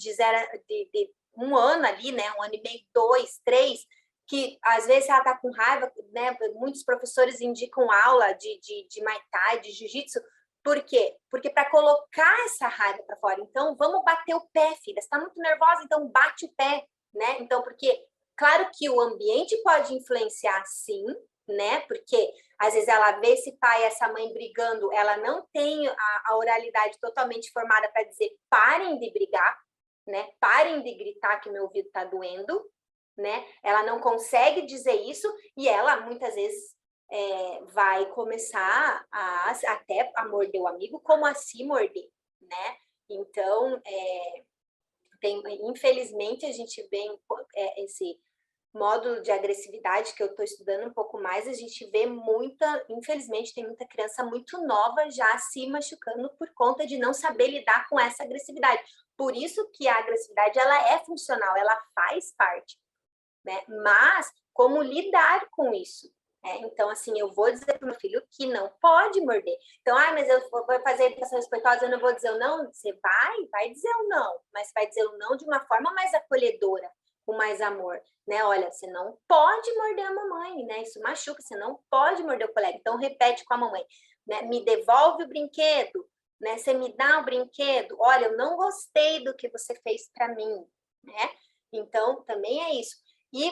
1 ano ali, né, 1 ano e meio, 2, 3, que às vezes ela está com raiva, né? Muitos professores indicam aula de Muay Thai, de Jiu-Jitsu. Por quê? Porque para colocar essa raiva para fora, então vamos bater o pé, filha. Você está muito nervosa, então bate o pé, né? Então, porque claro que o ambiente pode influenciar, sim, né? Porque às vezes ela vê esse pai e essa mãe brigando, ela não tem a oralidade totalmente formada para dizer parem de brigar, né? Parem de gritar que meu ouvido está doendo, né? Ela não consegue dizer isso e ela muitas vezes vai começar até a morder o amigo, como a se morder, né? Então, infelizmente, a gente vê esse módulo de agressividade que eu estou estudando um pouco mais, a gente vê infelizmente, tem muita criança muito nova já se machucando por conta de não saber lidar com essa agressividade. Por isso que a agressividade, ela é funcional, ela faz parte, né? Mas como lidar com isso? Então, assim, eu vou dizer para o meu filho que não pode morder. Então, mas eu vou fazer educação respeitosa, eu não vou dizer o não? Você vai dizer o não, mas vai dizer o não de uma forma mais acolhedora, com mais amor, né? Olha, você não pode morder a mamãe, né? Isso machuca, você não pode morder o colega. Então, repete com a mamãe, né? Me devolve o brinquedo, né? Você me dá o brinquedo. Olha, eu não gostei do que você fez para mim, né? Então, também é isso. E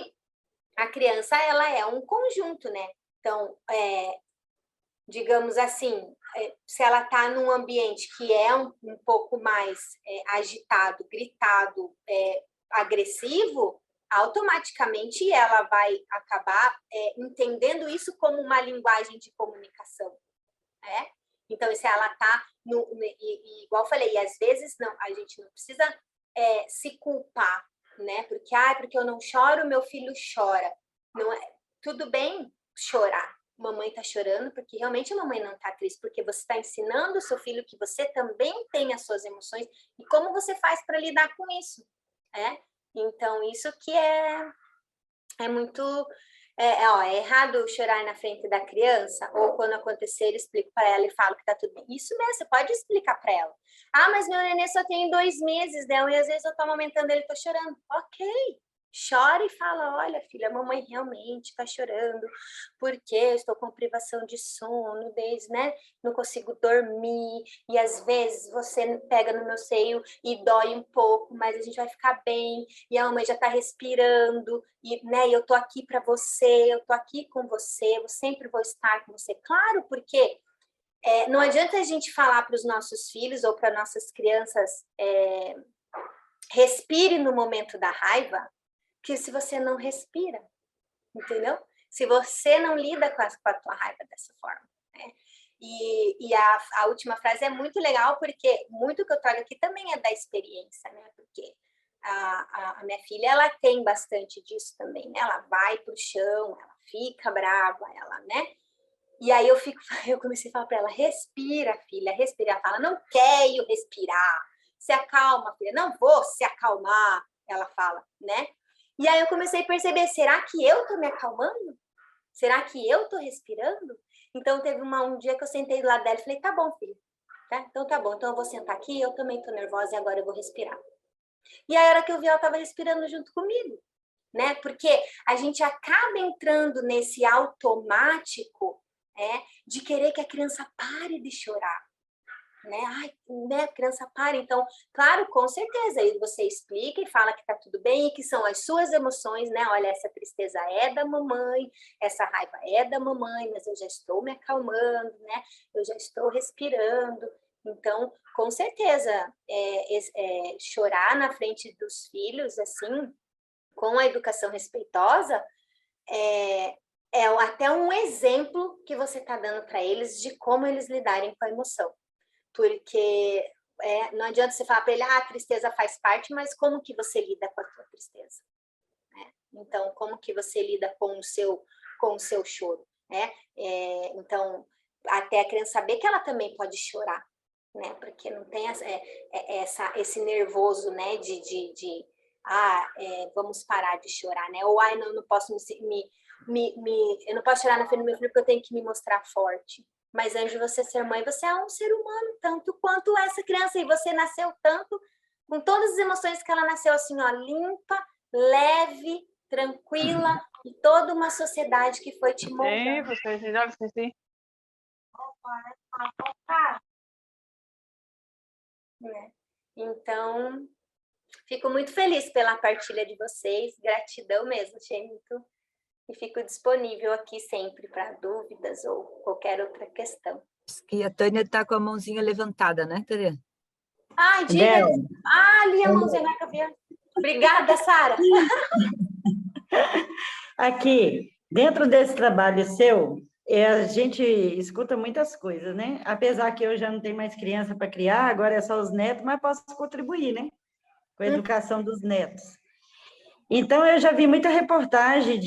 a criança, ela é um conjunto, né? Então, digamos assim, se ela está num ambiente que é um pouco mais agitado, gritado, agressivo, automaticamente ela vai acabar entendendo isso como uma linguagem de comunicação, né? Então, se ela está, igual eu falei, às vezes não, a gente não precisa se culpar, né? Porque eu não choro, meu filho chora. Não é, tudo bem chorar. Mamãe está chorando porque realmente a mamãe não está triste, porque você está ensinando o seu filho que você também tem as suas emoções e como você faz para lidar com isso, né? Então, isso que é muito... É errado chorar na frente da criança, ou quando acontecer, eu explico para ela e falo que tá tudo bem. Isso mesmo, você pode explicar para ela. Ah, mas meu neném só tem 2 meses, né? E às vezes eu tô amamentando ele, tô chorando. Ok, chora e fala, olha, filha, a mamãe realmente tá chorando, porque eu estou com privação de sono, desde, né? Não consigo dormir, e às vezes você pega no meu seio e dói um pouco, mas a gente vai ficar bem, e a mamãe já tá respirando, e, né, eu tô aqui para você, eu tô aqui com você, eu sempre vou estar com você. Claro, porque não adianta a gente falar para os nossos filhos ou para nossas crianças respire no momento da raiva, que se você não respira, entendeu? Se você não lida com a tua raiva dessa forma, né? E a última frase é muito legal, porque muito que eu trago aqui também é da experiência, né? Porque a minha filha, ela tem bastante disso também, né? Ela vai pro chão, ela fica brava, ela, né? E aí eu comecei a falar para ela, respira, filha, respira. Ela fala, não quero respirar. Se acalma, filha. Não vou se acalmar, ela fala, né? E aí eu comecei a perceber, será que eu tô me acalmando? Será que eu tô respirando? Então teve um dia que eu sentei do lado dela e falei, tá bom, filha. Tá? Então tá bom, então eu vou sentar aqui, eu também tô nervosa e agora eu vou respirar. E aí a hora que eu vi, ela tava respirando junto comigo, né? Porque a gente acaba entrando nesse automático, de querer que a criança pare de chorar. Né? Ai, né, a criança para. Então, claro, com certeza, aí você explica e fala que tá tudo bem e que são as suas emoções, né? Olha, essa tristeza é da mamãe, essa raiva é da mamãe, mas eu já estou me acalmando, né? Eu já estou respirando. Então, com certeza, chorar na frente dos filhos, assim, com a educação respeitosa, é até um exemplo que você está dando para eles de como eles lidarem com a emoção. Porque não adianta você falar para ele, a tristeza faz parte, mas como que você lida com a sua tristeza? Então, como que você lida com o seu choro? Então, até a criança saber que ela também pode chorar, né? Porque não tem esse nervoso, né? Vamos parar de chorar, né? Ou, não posso eu não posso chorar na frente do meu filho porque eu tenho que me mostrar forte. Mas antes de você ser mãe, você é um ser humano, tanto quanto essa criança. E você nasceu tanto, com todas as emoções que ela nasceu, assim, ó, limpa, leve, tranquila, e toda uma sociedade que foi te moldando. Então, fico muito feliz pela partilha de vocês. Gratidão mesmo, achei muito... E fico disponível aqui sempre para dúvidas ou qualquer outra questão. E a Tânia está com a mãozinha levantada, né, Tânia? Ai, diga. Ali a mãozinha que eu vi. Obrigada, Sara. Aqui, dentro desse trabalho seu, a gente escuta muitas coisas, né? Apesar que eu já não tenho mais criança para criar, agora é só os netos, mas posso contribuir, né? Com a educação dos netos. Então, eu já vi muita reportagem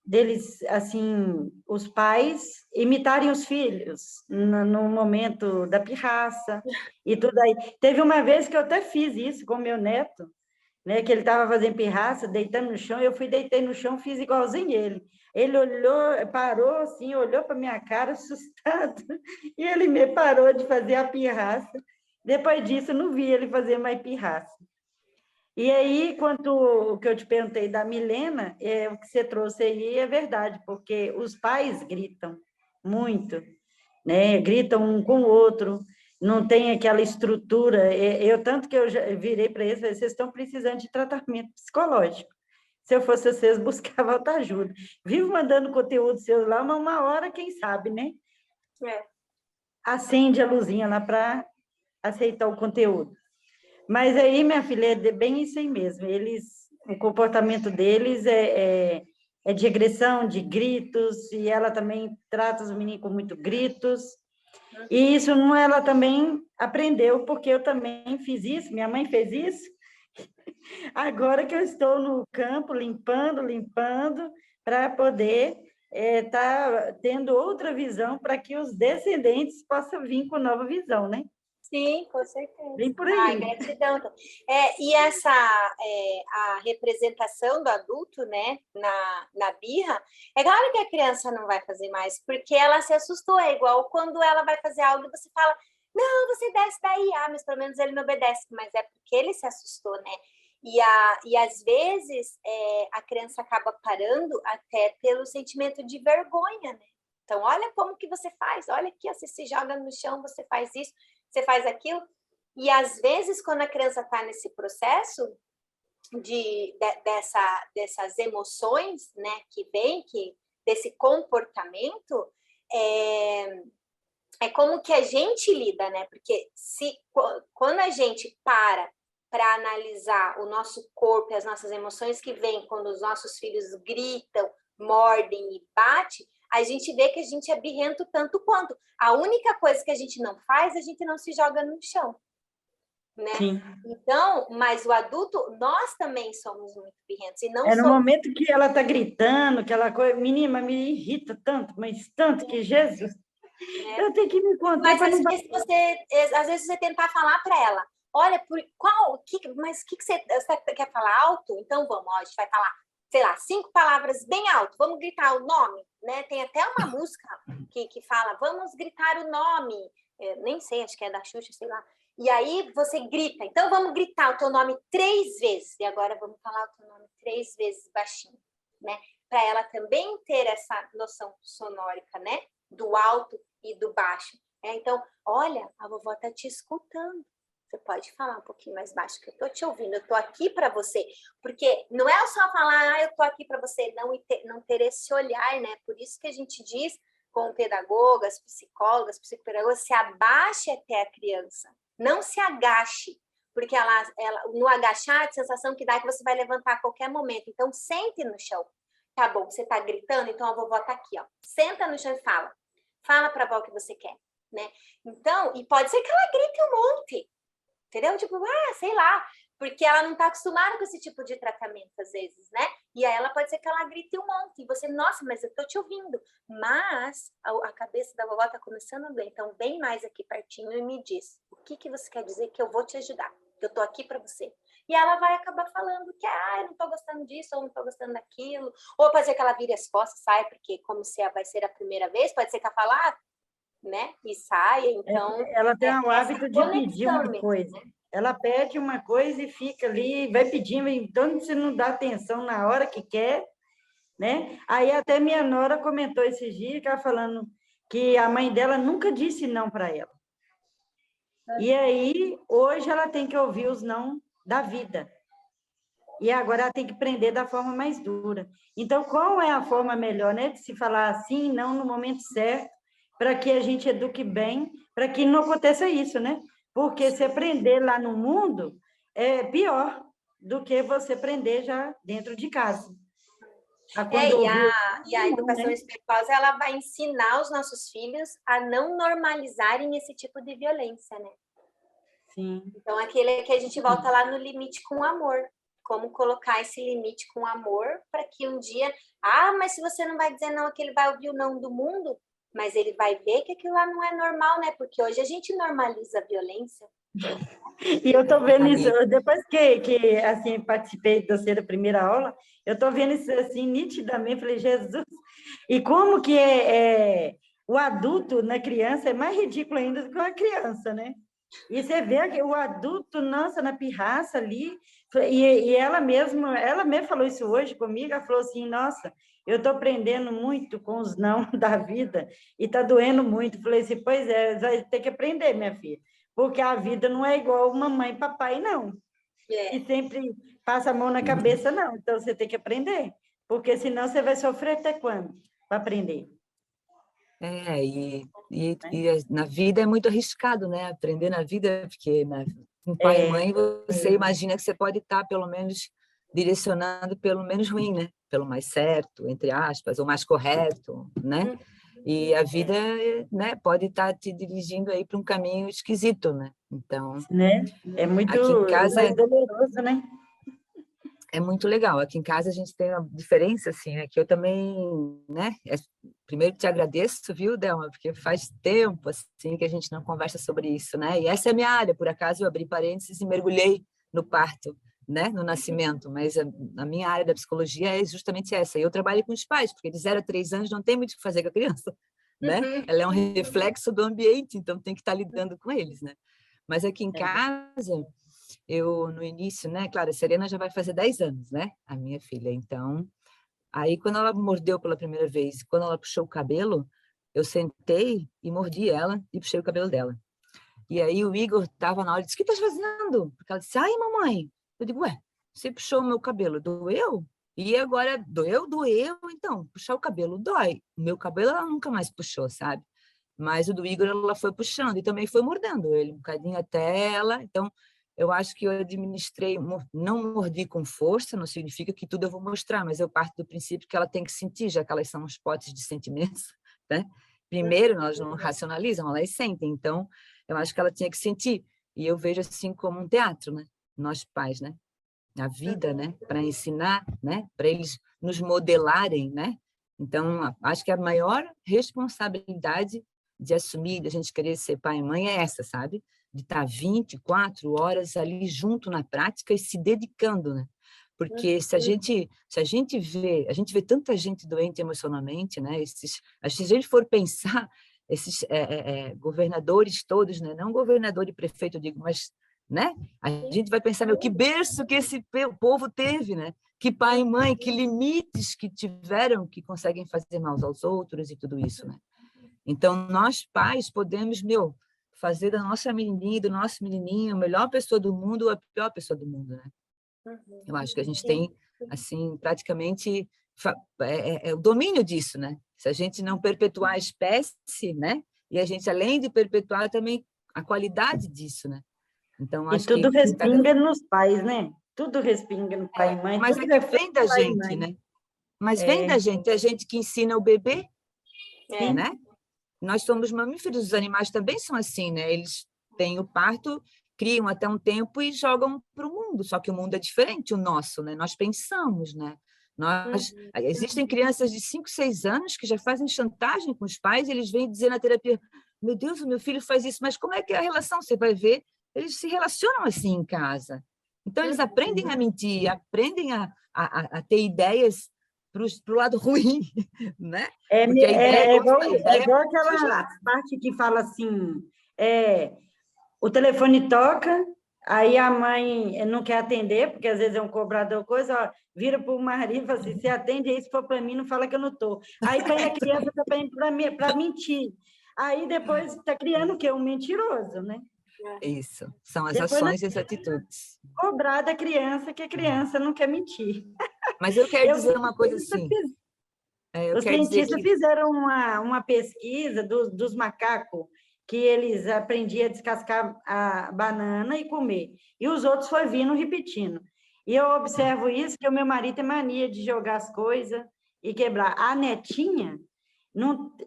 deles, assim, os pais imitarem os filhos no momento da pirraça e tudo aí. Teve uma vez que eu até fiz isso com meu neto, né, que ele estava fazendo pirraça, deitando no chão, eu deitei no chão, fiz igualzinho ele. Ele olhou, parou assim, olhou para minha cara, assustado, e ele me parou de fazer a pirraça. Depois disso, eu não vi ele fazer mais pirraça. E aí, quanto o que eu te perguntei da Milena, o que você trouxe aí é verdade, porque os pais gritam muito, né? Gritam um com o outro, não tem aquela estrutura. Tanto que eu já virei para eles, falei, vocês estão precisando de tratamento psicológico. Se eu fosse vocês, buscava autoajuda. Vivo mandando conteúdo seu lá, mas uma hora, quem sabe, né? Acende a luzinha lá para aceitar o conteúdo. Mas aí, minha filha, é bem isso aí mesmo. O comportamento deles é de agressão, de gritos, e ela também trata os meninos com muito gritos. E isso ela também aprendeu, porque eu também fiz isso, minha mãe fez isso. Agora que eu estou no campo, limpando, para poder estar tendo outra visão, para que os descendentes possam vir com nova visão, né? Sim, com certeza. Bem por Ai, aí. gratidão. Então. E essa, a representação do adulto, né, na birra, é claro que a criança não vai fazer mais, porque ela se assustou. É igual quando ela vai fazer algo e você fala, não, você desce daí. Ah, mas pelo menos ele me obedece. Mas é porque ele se assustou, né? E às vezes a criança acaba parando até pelo sentimento de vergonha, né? Então, olha como que você faz, olha aqui, ó, você se joga no chão, você faz isso, você faz aquilo. E às vezes, quando a criança está nesse processo dessas emoções, né, que vem, desse comportamento, é como que a gente lida, né? Porque quando a gente para analisar o nosso corpo e as nossas emoções que vêm quando os nossos filhos gritam, mordem e batem, a gente vê que a gente é birrento tanto quanto. A única coisa que a gente não faz, a gente não se joga no chão, né? Sim. Então, mas o adulto, nós também somos muito birrentos. E não No momento que ela está gritando, aquela coisa, menina, me irrita tanto, mas tanto que Jesus, eu tenho que me conter para não... Às vezes você tentar falar para ela, olha, mas o que você quer falar alto? Então vamos, ó, a gente vai falar, sei lá, 5 palavras bem alto, vamos gritar o nome, né? Tem até uma música que fala, vamos gritar o nome, nem sei, acho que é da Xuxa, sei lá. E aí você grita, então vamos gritar o teu nome 3 vezes, e agora vamos falar o teu nome 3 vezes baixinho, né? Para ela também ter essa noção sonórica, né? Do alto e do baixo. Então, olha, a vovó está te escutando. Você pode falar um pouquinho mais baixo, que eu estou te ouvindo, eu estou aqui para você. Porque não é só falar, eu estou aqui para você, não ter esse olhar, né? Por isso que a gente diz, com pedagogas, psicólogas, psicopedagogas, se abaixe até a criança. Não se agache, porque ela no agachar, a sensação que dá é que você vai levantar a qualquer momento. Então, sente no chão. Tá bom, você tá gritando, então a vovó tá aqui, ó. Senta no chão e fala. Fala pra avó o que você quer, né? Então, e pode ser que ela grite um monte, entendeu? Tipo, sei lá, porque ela não tá acostumada com esse tipo de tratamento, às vezes, né? E aí ela pode ser que ela grite um monte, e você, nossa, mas eu tô te ouvindo. Mas a cabeça da vovó tá começando a doer, então vem mais aqui pertinho e me diz, o que você quer dizer que eu vou te ajudar? Eu tô aqui pra você. E ela vai acabar falando que, eu não tô gostando disso, ou não tô gostando daquilo. Ou pode ser que ela vire as costas, sai, porque como se vai ser a primeira vez, pode ser que ela fale, né? E saia, então... Ela tem o hábito de pedir uma mesmo, coisa. né? Ela pede uma coisa e fica ali, vai pedindo, então você não dá atenção na hora que quer, né? Aí até minha nora comentou esses dias, que ela falando que a mãe dela nunca disse não para ela. E aí, hoje ela tem que ouvir os não da vida. E agora ela tem que aprender da forma mais dura. Então, qual é a forma melhor, né? De se falar sim, não, no momento certo, para que a gente eduque bem, para que não aconteça isso, né? Porque se aprender lá no mundo é pior do que você aprender já dentro de casa. E a educação respeitosa, ela vai ensinar os nossos filhos a não normalizarem esse tipo de violência, né? Sim. Então, aquele que a gente volta lá no limite com amor. Como colocar esse limite com amor para que um dia... mas se você não vai dizer não, que ele vai ouvir o não do mundo, mas ele vai ver que aquilo lá não é normal, né? Porque hoje a gente normaliza a violência. E eu estou vendo isso, depois que assim, participei da primeira aula, eu estou vendo isso assim, nitidamente, falei, Jesus, e como que o adulto na criança é mais ridículo ainda do que uma criança, né? E você vê que o adulto, nossa, na pirraça ali, e ela mesma falou isso hoje comigo, ela falou assim, nossa, eu estou aprendendo muito com os não da vida, e está doendo muito. Falei assim, pois é, vai ter que aprender, minha filha. Porque a vida não é igual mamãe e papai, não. E sempre passa a mão na cabeça, não. Então, você tem que aprender. Porque senão você vai sofrer até quando para aprender? E na vida é muito arriscado, né? Aprender na vida, porque com pai e mãe você imagina que você pode estar, pelo menos, direcionando pelo menos ruim, né? Pelo mais certo, entre aspas, ou mais correto, né? E a vida, né, pode estar te dirigindo aí para um caminho esquisito, né? Então, né? É muito aqui em casa mais doloroso, né? é muito legal. Aqui em casa a gente tem uma diferença, assim, né? Que eu também, né? Primeiro te agradeço, viu, Delma? Porque faz tempo, assim, que a gente não conversa sobre isso, né? E essa é a minha área, por acaso eu abri parênteses e mergulhei no parto, né? No nascimento, mas a minha área da psicologia é justamente essa. E eu trabalho com os pais, porque de 0 a 3 anos não tem muito o que fazer com a criança, né? Ela é um reflexo do ambiente, então tem que estar lidando com eles, né? Mas aqui em casa... Eu, no início, né? Claro, a Serena já vai fazer 10 anos, né? A minha filha. Então, aí quando ela mordeu pela primeira vez, quando ela puxou o cabelo, eu sentei e mordi ela e puxei o cabelo dela. E aí o Igor estava na hora e disse, o que estás fazendo? Porque ela disse, ai, mamãe. Eu digo, ué, você puxou o meu cabelo, doeu? E agora, doeu? Doeu, então, puxar o cabelo dói. O meu cabelo ela nunca mais puxou, sabe? Mas o do Igor ela foi puxando e também foi mordendo ele um bocadinho até ela. Então, eu acho que eu administrei, não mordi com força, não significa que tudo eu vou mostrar, mas eu parto do princípio que ela tem que sentir, já que elas são os potes de sentimentos, né? Primeiro, elas não racionalizam, elas sentem, então, eu acho que ela tinha que sentir. E eu vejo assim como um teatro, né? Nós pais, né? A vida, né? Para ensinar, né? Para eles nos modelarem, né? Então, acho que a maior responsabilidade de assumir, de a gente querer ser pai e mãe é essa, sabe? De estar 24 horas ali junto na prática e se dedicando, né? Porque se a gente vê tanta gente doente emocionalmente, né? Se a gente for pensar, esses governadores todos, né? Não governador e prefeito, eu digo, mas, né? A gente vai pensar, meu, que berço que esse povo teve, né? Que pai e mãe, que limites que tiveram, que conseguem fazer mal aos outros e tudo isso, né? Então, nós pais podemos, fazer da nossa menininha e do nosso menininho a melhor pessoa do mundo ou a pior pessoa do mundo, né? Eu acho que a gente tem, assim, praticamente o domínio disso, né? Se a gente não perpetuar a espécie, né? E a gente, além de perpetuar, também a qualidade disso, né? Então, E acho tudo que... respinga nos pais, né? Tudo respinga no pai e mãe. Mas Tudo é que reflete vem da no pai e gente, mãe. né? Mas vem da gente, é a gente que ensina o bebê, Sim. né? Nós somos mamíferos, os animais também são assim, né? Eles têm o parto, criam até um tempo e jogam para o mundo, só que o mundo é diferente, o nosso, né? Nós pensamos, né? Existem crianças de 5, 6 anos que já fazem chantagem com os pais, eles vêm dizer na terapia, meu Deus, o meu filho faz isso, mas como é que é a relação? Você vai ver, eles se relacionam assim em casa. Então, eles aprendem a mentir, aprendem a ter ideias para o lado ruim, né? Porque a ideia É igual, a ideia igual aquela parte que fala assim, o telefone toca, aí a mãe não quer atender, porque às vezes é um cobrador, coisa, ó, vira para o marido e fala assim, se atende aí, se for para mim, não fala que eu não estou. Aí põe a criança também para mentir. Aí depois está criando o quê? Um mentiroso, né? Isso, são as Depois ações e as atitudes. cobrar da criança que a criança não quer mentir. Mas eu quero dizer uma coisa assim. Eu Os quero dizer cientistas que... fizeram uma pesquisa dos macacos, que eles aprendiam a descascar a banana e comer. E os outros foram vindo repetindo. E eu observo isso, que o meu marido tem mania de jogar as coisas e quebrar. A netinha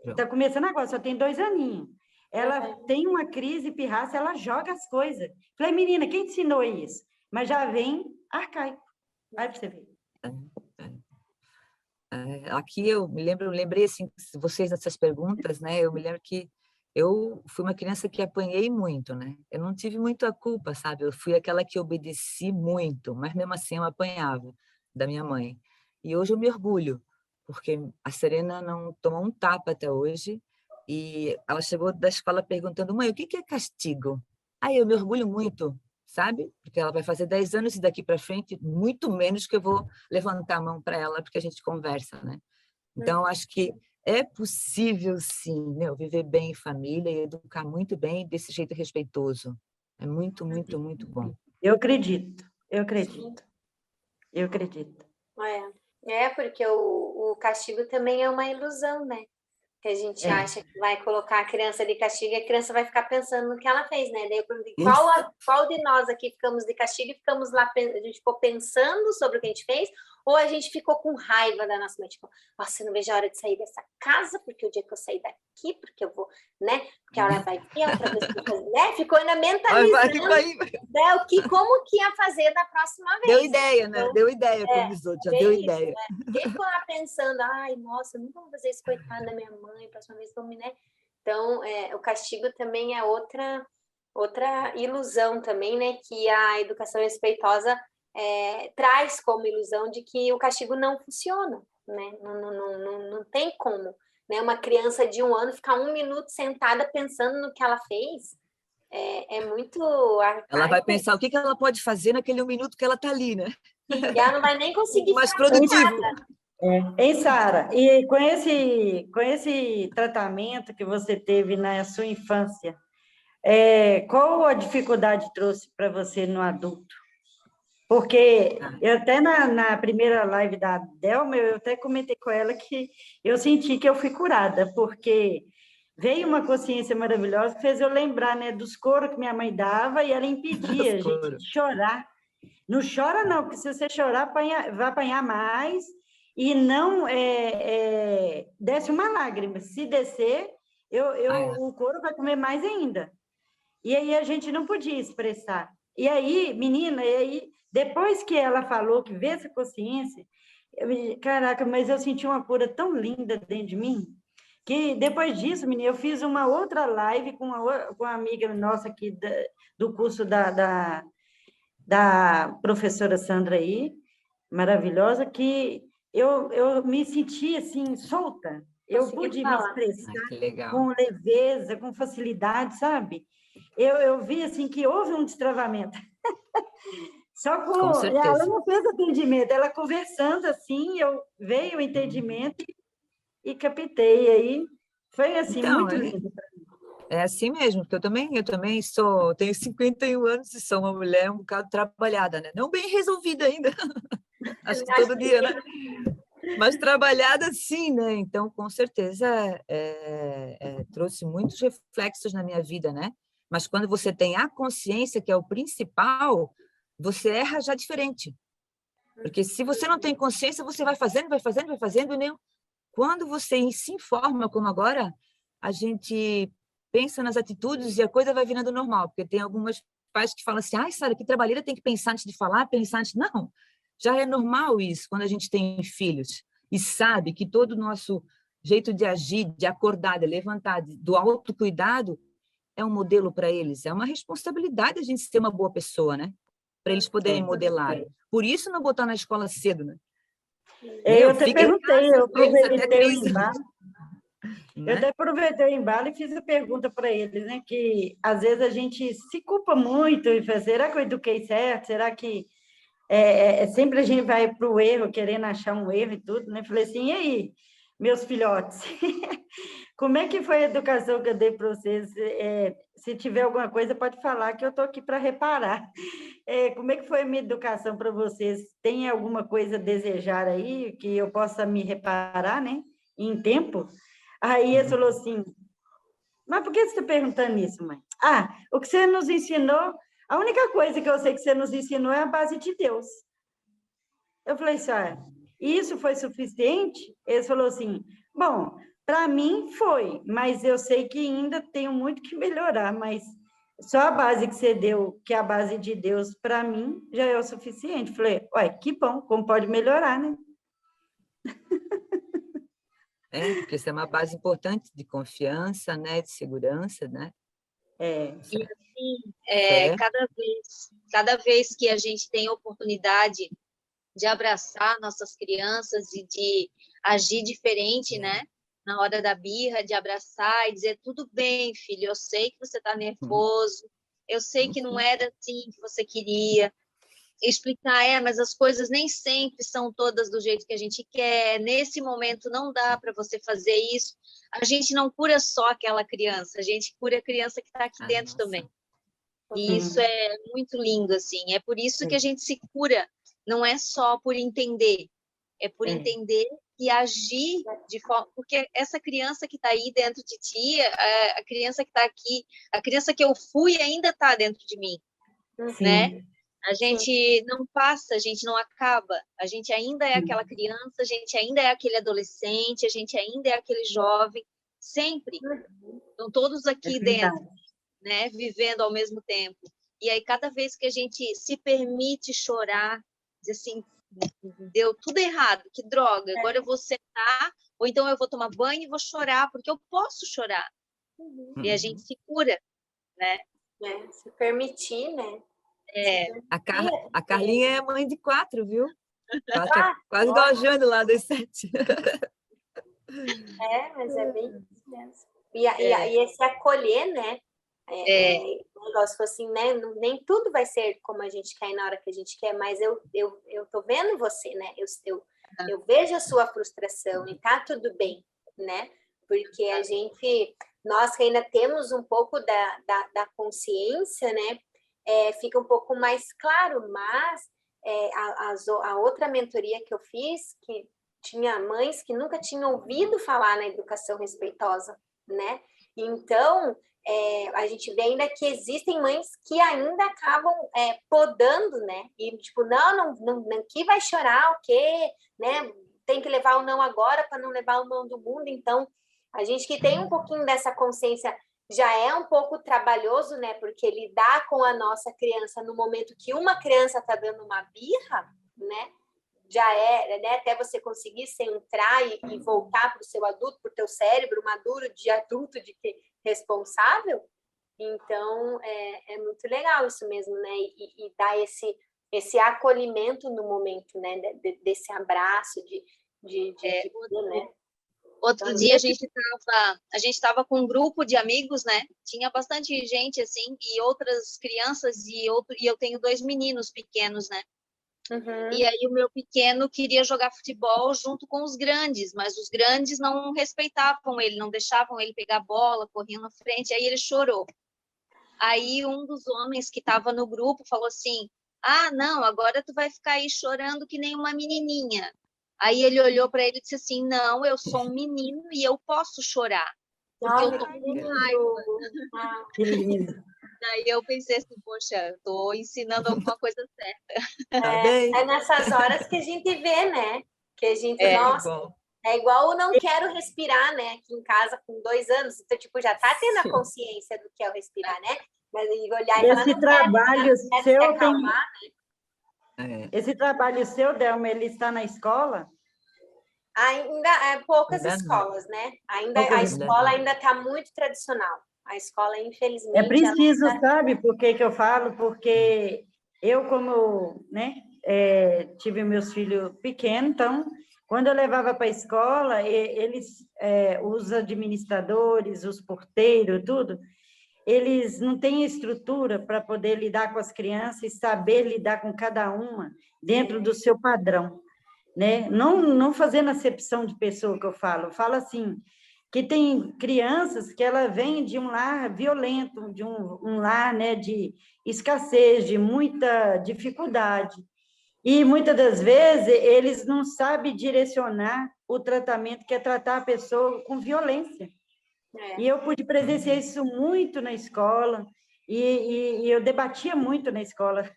está começando agora, só tem 2 aninhos. Ela tem uma crise pirraça, ela joga as coisas. Falei, menina, quem te ensinou isso? Mas já vem arcaico. Vai para você ver. Aqui eu lembrei assim, vocês nessas perguntas, né? Eu me lembro que eu fui uma criança que apanhei muito, né? Eu não tive muito a culpa, sabe? Eu fui aquela que obedeci muito, mas mesmo assim eu apanhava da minha mãe. E hoje eu me orgulho, porque a Serena não tomou um tapa até hoje, e ela chegou da escola perguntando, mãe, o que é castigo? Aí eu me orgulho muito, sabe? Porque ela vai fazer 10 anos e daqui para frente, muito menos que eu vou levantar a mão para ela, porque a gente conversa, né? Então, eu acho que é possível, sim, né, viver bem em família e educar muito bem desse jeito respeitoso. É muito, muito, muito bom. Eu acredito, eu acredito. Eu acredito. Porque o castigo também é uma ilusão, né? Que a gente acha que vai colocar a criança de castigo e a criança vai ficar pensando no que ela fez, né? Daí eu perguntei, qual de nós aqui ficamos de castigo e ficamos lá, a gente ficou pensando sobre o que a gente fez, ou a gente ficou com raiva da nossa mãe, tipo, nossa, eu não vejo a hora de sair dessa casa, porque o dia que eu sair daqui, porque eu vou, né, porque a hora vai vir, outra vez que eu fazer, né, ficou ainda mentalizando, né, como que ia fazer da próxima vez. Deu ideia, né? Deu ideia, como diz outro, já deu ideia. Né? E ficou lá pensando, ai, nossa, eu nunca vou fazer isso, coitada da minha mãe, próxima vez vou me, né? Então, o castigo também é outra ilusão também, né, que a educação respeitosa traz como ilusão de que o castigo não funciona, né? Não tem como, né? Uma criança de 1 ano ficar 1 minuto sentada pensando no que ela fez é muito arcaico. Ela vai pensar o que ela pode fazer naquele 1 minuto que ela está ali, né? E ela não vai nem conseguir mais produtivo. Hein, Sara? E com esse tratamento que você teve na sua infância, qual a dificuldade trouxe para você no adulto? Porque eu até na primeira live da Delma, eu até comentei com ela que eu senti que eu fui curada, porque veio uma consciência maravilhosa que fez eu lembrar, né, dos coros que minha mãe dava e ela impedia a gente de chorar. Não chora não, porque se você chorar, vai apanhar mais e não desce uma lágrima. Se descer, o couro vai comer mais ainda. E aí a gente não podia expressar. E aí, menina, depois que ela falou que veio essa consciência, caraca, mas eu senti uma cura tão linda dentro de mim, que depois disso, menina, eu fiz uma outra live com uma amiga nossa aqui do curso da professora Sandra aí, maravilhosa, que eu me senti, assim, solta. Eu pude me expressar com leveza, com facilidade, sabe? Eu vi, assim, que houve um destravamento. Só com ela não fez atendimento, ela conversando, assim, veio o entendimento e captei aí. Foi, assim, então, muito lindo para mim. É assim mesmo, porque eu também tenho 51 anos e sou uma mulher um bocado trabalhada, né? Não bem resolvida ainda, acho que todo dia, né? Mas trabalhada sim, né? Então, com certeza, trouxe muitos reflexos na minha vida, né? Mas quando você tem a consciência, que é o principal, você erra já diferente. Porque se você não tem consciência, você vai fazendo, e nem... Quando você se informa, como agora, a gente pensa nas atitudes e a coisa vai virando normal, porque tem algumas pais que falam assim, ai, Sara, que trabalheira, tem que pensar antes de falar, pensar antes... Não, já é normal isso, quando a gente tem filhos e sabe que todo o nosso jeito de agir, de acordar, de levantar, do autocuidado, é um modelo para eles. É uma responsabilidade a gente ser uma boa pessoa, né? Para eles poderem modelar. Por isso não botar na escola cedo, né? Eu até perguntei, eu aproveitei o embalo. Eu até aproveitei o embalo e fiz a pergunta para eles, né? Que às vezes a gente se culpa muito e fala, será que eu eduquei certo? Será que sempre a gente vai para o erro, querendo achar um erro e tudo, né? Falei assim, e aí, meus filhotes, como é que foi a educação que eu dei para vocês? Se tiver alguma coisa, pode falar que eu estou aqui para reparar. Como é que foi a minha educação para vocês? Tem alguma coisa a desejar aí que eu possa me reparar, né? Em tempo? Aí ele falou assim, mas por que você está perguntando isso, mãe? O que você nos ensinou, a única coisa que eu sei que você nos ensinou é a base de Deus. Eu falei assim, isso foi suficiente? Ele falou assim, bom, para mim foi, mas eu sei que ainda tenho muito que melhorar, mas só a base que você deu, que é a base de Deus, para mim, já é o suficiente. Falei, que bom, como pode melhorar, né? Porque isso é uma base importante de confiança, né? De segurança, né? E assim, cada vez que a gente tem oportunidade de abraçar nossas crianças e de agir diferente, né? Na hora da birra, de abraçar e dizer, tudo bem, filho, eu sei que você está nervoso, eu sei que não era assim que você queria. Explicar, mas as coisas nem sempre são todas do jeito que a gente quer, nesse momento não dá para você fazer isso. A gente não cura só aquela criança, a gente cura a criança que está aqui dentro também. E isso é muito lindo, assim, é por isso que a gente se cura, não é só por entender, é por entender e agir de forma... Porque essa criança que está aí dentro de ti, a criança que está aqui, a criança que eu fui ainda está dentro de mim, né? A gente não passa, a gente não acaba. A gente ainda é aquela criança, a gente ainda é aquele adolescente, a gente ainda é aquele jovem, sempre. Estão todos aqui dentro, né, vivendo ao mesmo tempo. E aí, cada vez que a gente se permite chorar, diz assim, deu tudo errado, que droga, agora eu vou sentar, ou então eu vou tomar banho e vou chorar, porque eu posso chorar. E a gente se cura, né? Se permitir, né? A Carlinha é mãe de 4, viu? Quase igual a Jane lá dos 7. Mas é bem isso mesmo. E esse acolher, né? O negócio foi assim, né? Nem tudo vai ser como a gente quer e na hora que a gente quer, mas eu tô vendo você, né? Eu vejo a sua frustração e tá tudo bem, né? Porque nós que ainda temos um pouco da consciência, né? Fica um pouco mais claro, mas a outra mentoria que eu fiz, que tinha mães que nunca tinham ouvido falar na educação respeitosa, né? Então, a gente vê ainda que existem mães que ainda acabam podando, né? E tipo, não, que vai chorar, o quê? Né? Tem que levar o não agora para não levar o não do mundo. Então, a gente que tem um pouquinho dessa consciência já é um pouco trabalhoso, né? Porque lidar com a nossa criança no momento que uma criança está dando uma birra, né? Já né? Até você conseguir centrar e voltar para o seu adulto, para o teu cérebro maduro de adulto, de responsável. Então, é muito legal isso mesmo, né? E dar esse acolhimento no momento, né? Desse abraço, né? Outro dia a gente estava com um grupo de amigos, né? Tinha bastante gente assim e outras crianças e eu tenho 2 meninos pequenos, né? Uhum. E aí o meu pequeno queria jogar futebol junto com os grandes, mas os grandes não respeitavam ele, não deixavam ele pegar a bola, corriam na frente, aí ele chorou. Aí um dos homens que estava no grupo falou assim: não, agora tu vai ficar aí chorando que nem uma menininha. Aí ele olhou para ele e disse assim: não, eu sou um menino e eu posso chorar, porque eu tô com raiva. Que lindo. Aí eu pensei assim, poxa, eu tô ensinando alguma coisa certa. É nessas horas que a gente vê, né? Que a gente, nossa, é igual o não quero respirar, né? Aqui em casa com 2 anos, então, tipo, já tá tendo a consciência do que é o respirar, né? Mas olhar e falar, Esse trabalho seu tem... Esse trabalho seu, Delma, ele está na escola? Ainda poucas escolas, né? A escola ainda está muito tradicional. A escola, infelizmente... É preciso, sabe por que eu falo? Porque eu, como, né, tive meus filhos pequenos, então, quando eu levava para a escola, eles, os administradores, os porteiros, tudo, eles não têm estrutura para poder lidar com as crianças e saber lidar com cada uma dentro do seu padrão, né? Não fazendo acepção de pessoa que eu falo assim, que tem crianças que ela vem de um lar violento, de um lar, né, de escassez, de muita dificuldade. E, muitas das vezes, eles não sabem direcionar o tratamento, que é tratar a pessoa com violência. E eu pude presenciar isso muito na escola, e eu debatia muito na escola.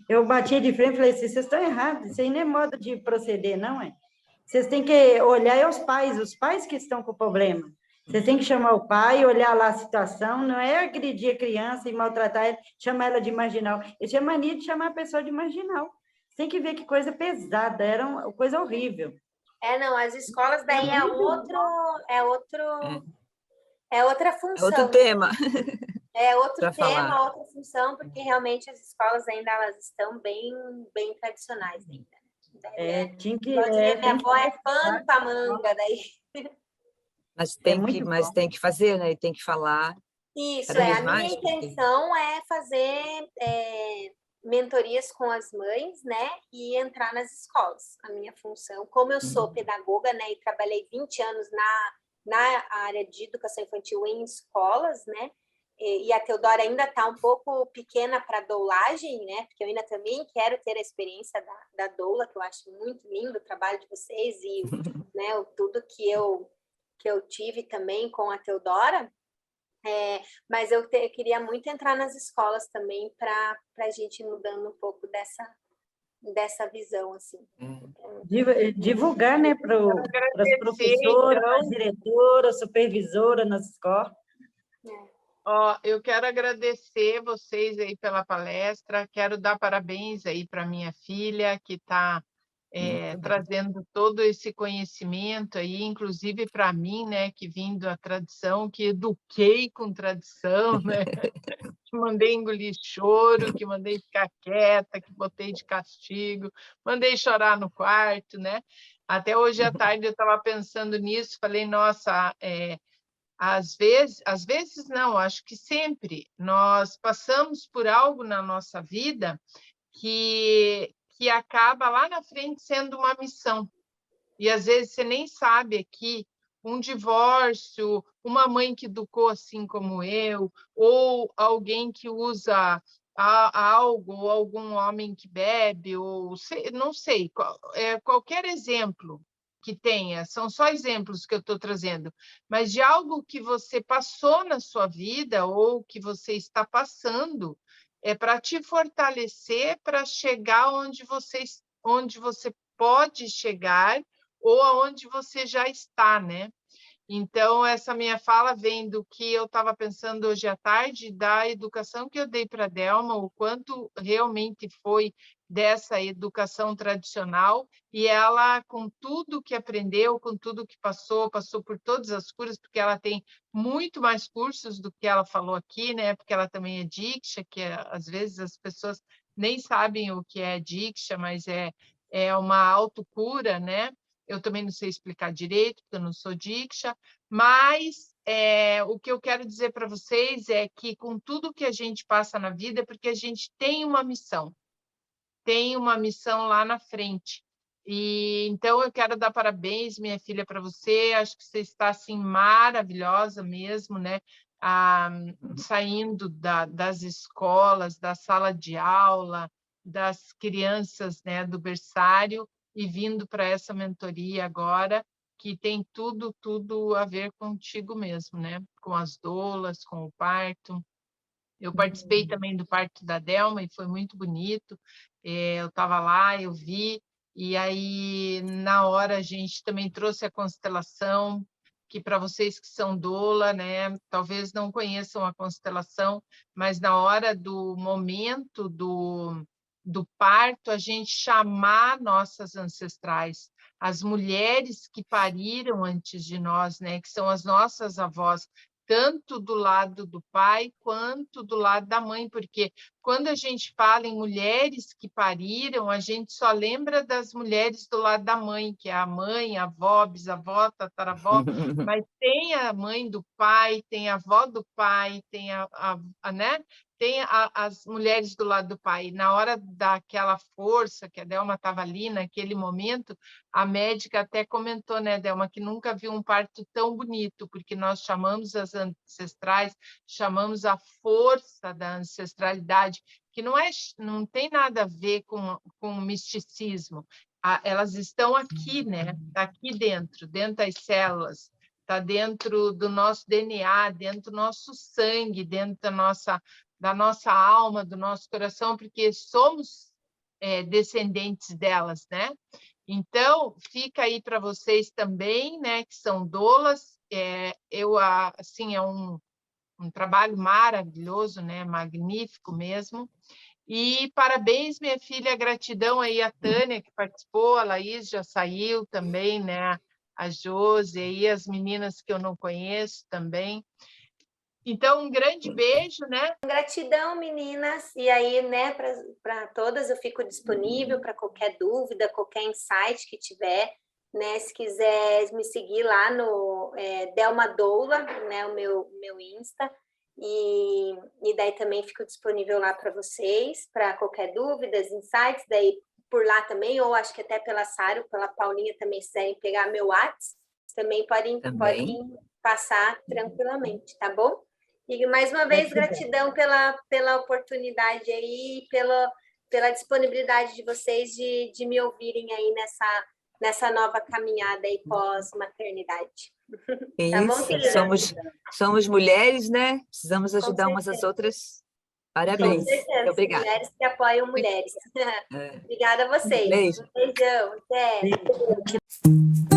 Eu batia de frente e falei assim, vocês estão errados, isso aí não é modo de proceder, não é? Vocês têm que olhar os pais que estão com o problema. Vocês têm que chamar o pai, olhar lá a situação, não é agredir a criança e maltratar ela, chamar ela de marginal. Eu tinha mania de chamar a pessoa de marginal. Você tem que ver que coisa pesada, era uma coisa horrível. Não, as escolas daí é outra função. É outro tema. É outro tema, outra função, porque realmente as escolas ainda elas estão bem tradicionais ainda. Tinha que... minha avó é pano pra manga, daí. Mas tem que fazer, né? E tem que falar. Isso, a minha intenção é fazer mentorias com as mães, né? E entrar nas escolas. A minha função, como eu sou pedagoga, né? E trabalhei 20 anos na área de educação infantil em escolas, né? E a Teodora ainda está um pouco pequena para doulagem, né? Porque eu ainda também quero ter a experiência da doula, que eu acho muito lindo o trabalho de vocês e né, tudo que eu tive também com a Teodora. Mas eu queria muito entrar nas escolas também para a gente ir mudando um pouco dessa visão, assim. Divulgar, né, para as professoras, então. as diretoras, supervisoras nas escolas. Ó, eu quero agradecer vocês aí pela palestra, quero dar parabéns aí para minha filha, que está trazendo todo esse conhecimento aí, inclusive para mim, né, que vim da tradição, que eduquei com tradição, né, que mandei engolir choro, que mandei ficar quieta, que botei de castigo, mandei chorar no quarto, né? Até hoje à tarde eu estava pensando nisso, falei, nossa, às vezes não, acho que sempre nós passamos por algo na nossa vida que acaba lá na frente sendo uma missão. E às vezes você nem sabe aqui, um divórcio, uma mãe que educou assim como eu, ou alguém que usa algo, ou algum homem que bebe, ou não sei, qualquer exemplo que tenha, são só exemplos que eu estou trazendo, mas de algo que você passou na sua vida ou que você está passando, para te fortalecer para chegar onde você pode chegar ou aonde você já está, né? Então, essa minha fala vem do que eu estava pensando hoje à tarde, da educação que eu dei para a Delma, o quanto realmente foi dessa educação tradicional, e ela, com tudo que aprendeu, com tudo que passou por todas as curas, porque ela tem muito mais cursos do que ela falou aqui, né? Porque ela também é Diksha, que às vezes as pessoas nem sabem o que é Diksha, mas é uma autocura, né? Eu também não sei explicar direito, porque eu não sou Diksha, mas o que eu quero dizer para vocês é que, com tudo que a gente passa na vida, é porque a gente tem uma missão lá na frente. E então eu quero dar parabéns, minha filha, para você. Acho que você está assim maravilhosa mesmo, né? Saindo das escolas, da sala de aula, das crianças, né, do berçário, e vindo para essa mentoria agora, que tem tudo a ver contigo mesmo, né? Com as doulas, com o parto. Eu participei também do parto da Delma e foi muito bonito. Eu estava lá, eu vi, e aí, na hora, a gente também trouxe a constelação, que para vocês que são doula, né, talvez não conheçam a constelação, mas na hora do momento do parto, a gente chamar nossas ancestrais, as mulheres que pariram antes de nós, né, que são as nossas avós, tanto do lado do pai quanto do lado da mãe, porque quando a gente fala em mulheres que pariram, a gente só lembra das mulheres do lado da mãe, que é a mãe, a avó, bisavó, tataravó, mas tem a mãe do pai, tem a avó do pai, tem né? Tem as mulheres do lado do pai. Na hora daquela força que a Delma estava ali, naquele momento, a médica até comentou, né, Delma, que nunca viu um parto tão bonito, porque nós chamamos as ancestrais, chamamos a força da ancestralidade, que não tem nada a ver com misticismo. Elas estão aqui, né? Está aqui dentro das células, está dentro do nosso DNA, dentro do nosso sangue, dentro da nossa alma, do nosso coração, porque somos descendentes delas, né? Então, fica aí para vocês também, né, que são doulas. Assim, é um trabalho maravilhoso, né, magnífico mesmo. E parabéns, minha filha, gratidão aí a Tânia, que participou, a Laís já saiu também, né, a Josi, e as meninas que eu não conheço também. Então, um grande beijo, né? Gratidão, meninas. E aí, né, para todas, eu fico disponível para qualquer dúvida, qualquer insight que tiver, né? Se quiser me seguir lá no Delma Doula, né, o meu Insta. E daí também fico disponível lá para vocês, para qualquer dúvida, insights, daí por lá também, ou acho que até pela Sara ou pela Paulinha também, se quiserem pegar meu WhatsApp, também podem passar tranquilamente, tá bom? E mais uma vez, gratidão pela oportunidade aí, pela disponibilidade de vocês de me ouvirem aí nessa nova caminhada aí pós-maternidade. Tá bom, Isso, querida? somos mulheres, né? Precisamos ajudar umas às certeza. outras. Com Parabéns. certeza, Obrigada. mulheres que apoiam mulheres. É. Obrigada a vocês. Beijo. Um beijão, até. Beijo.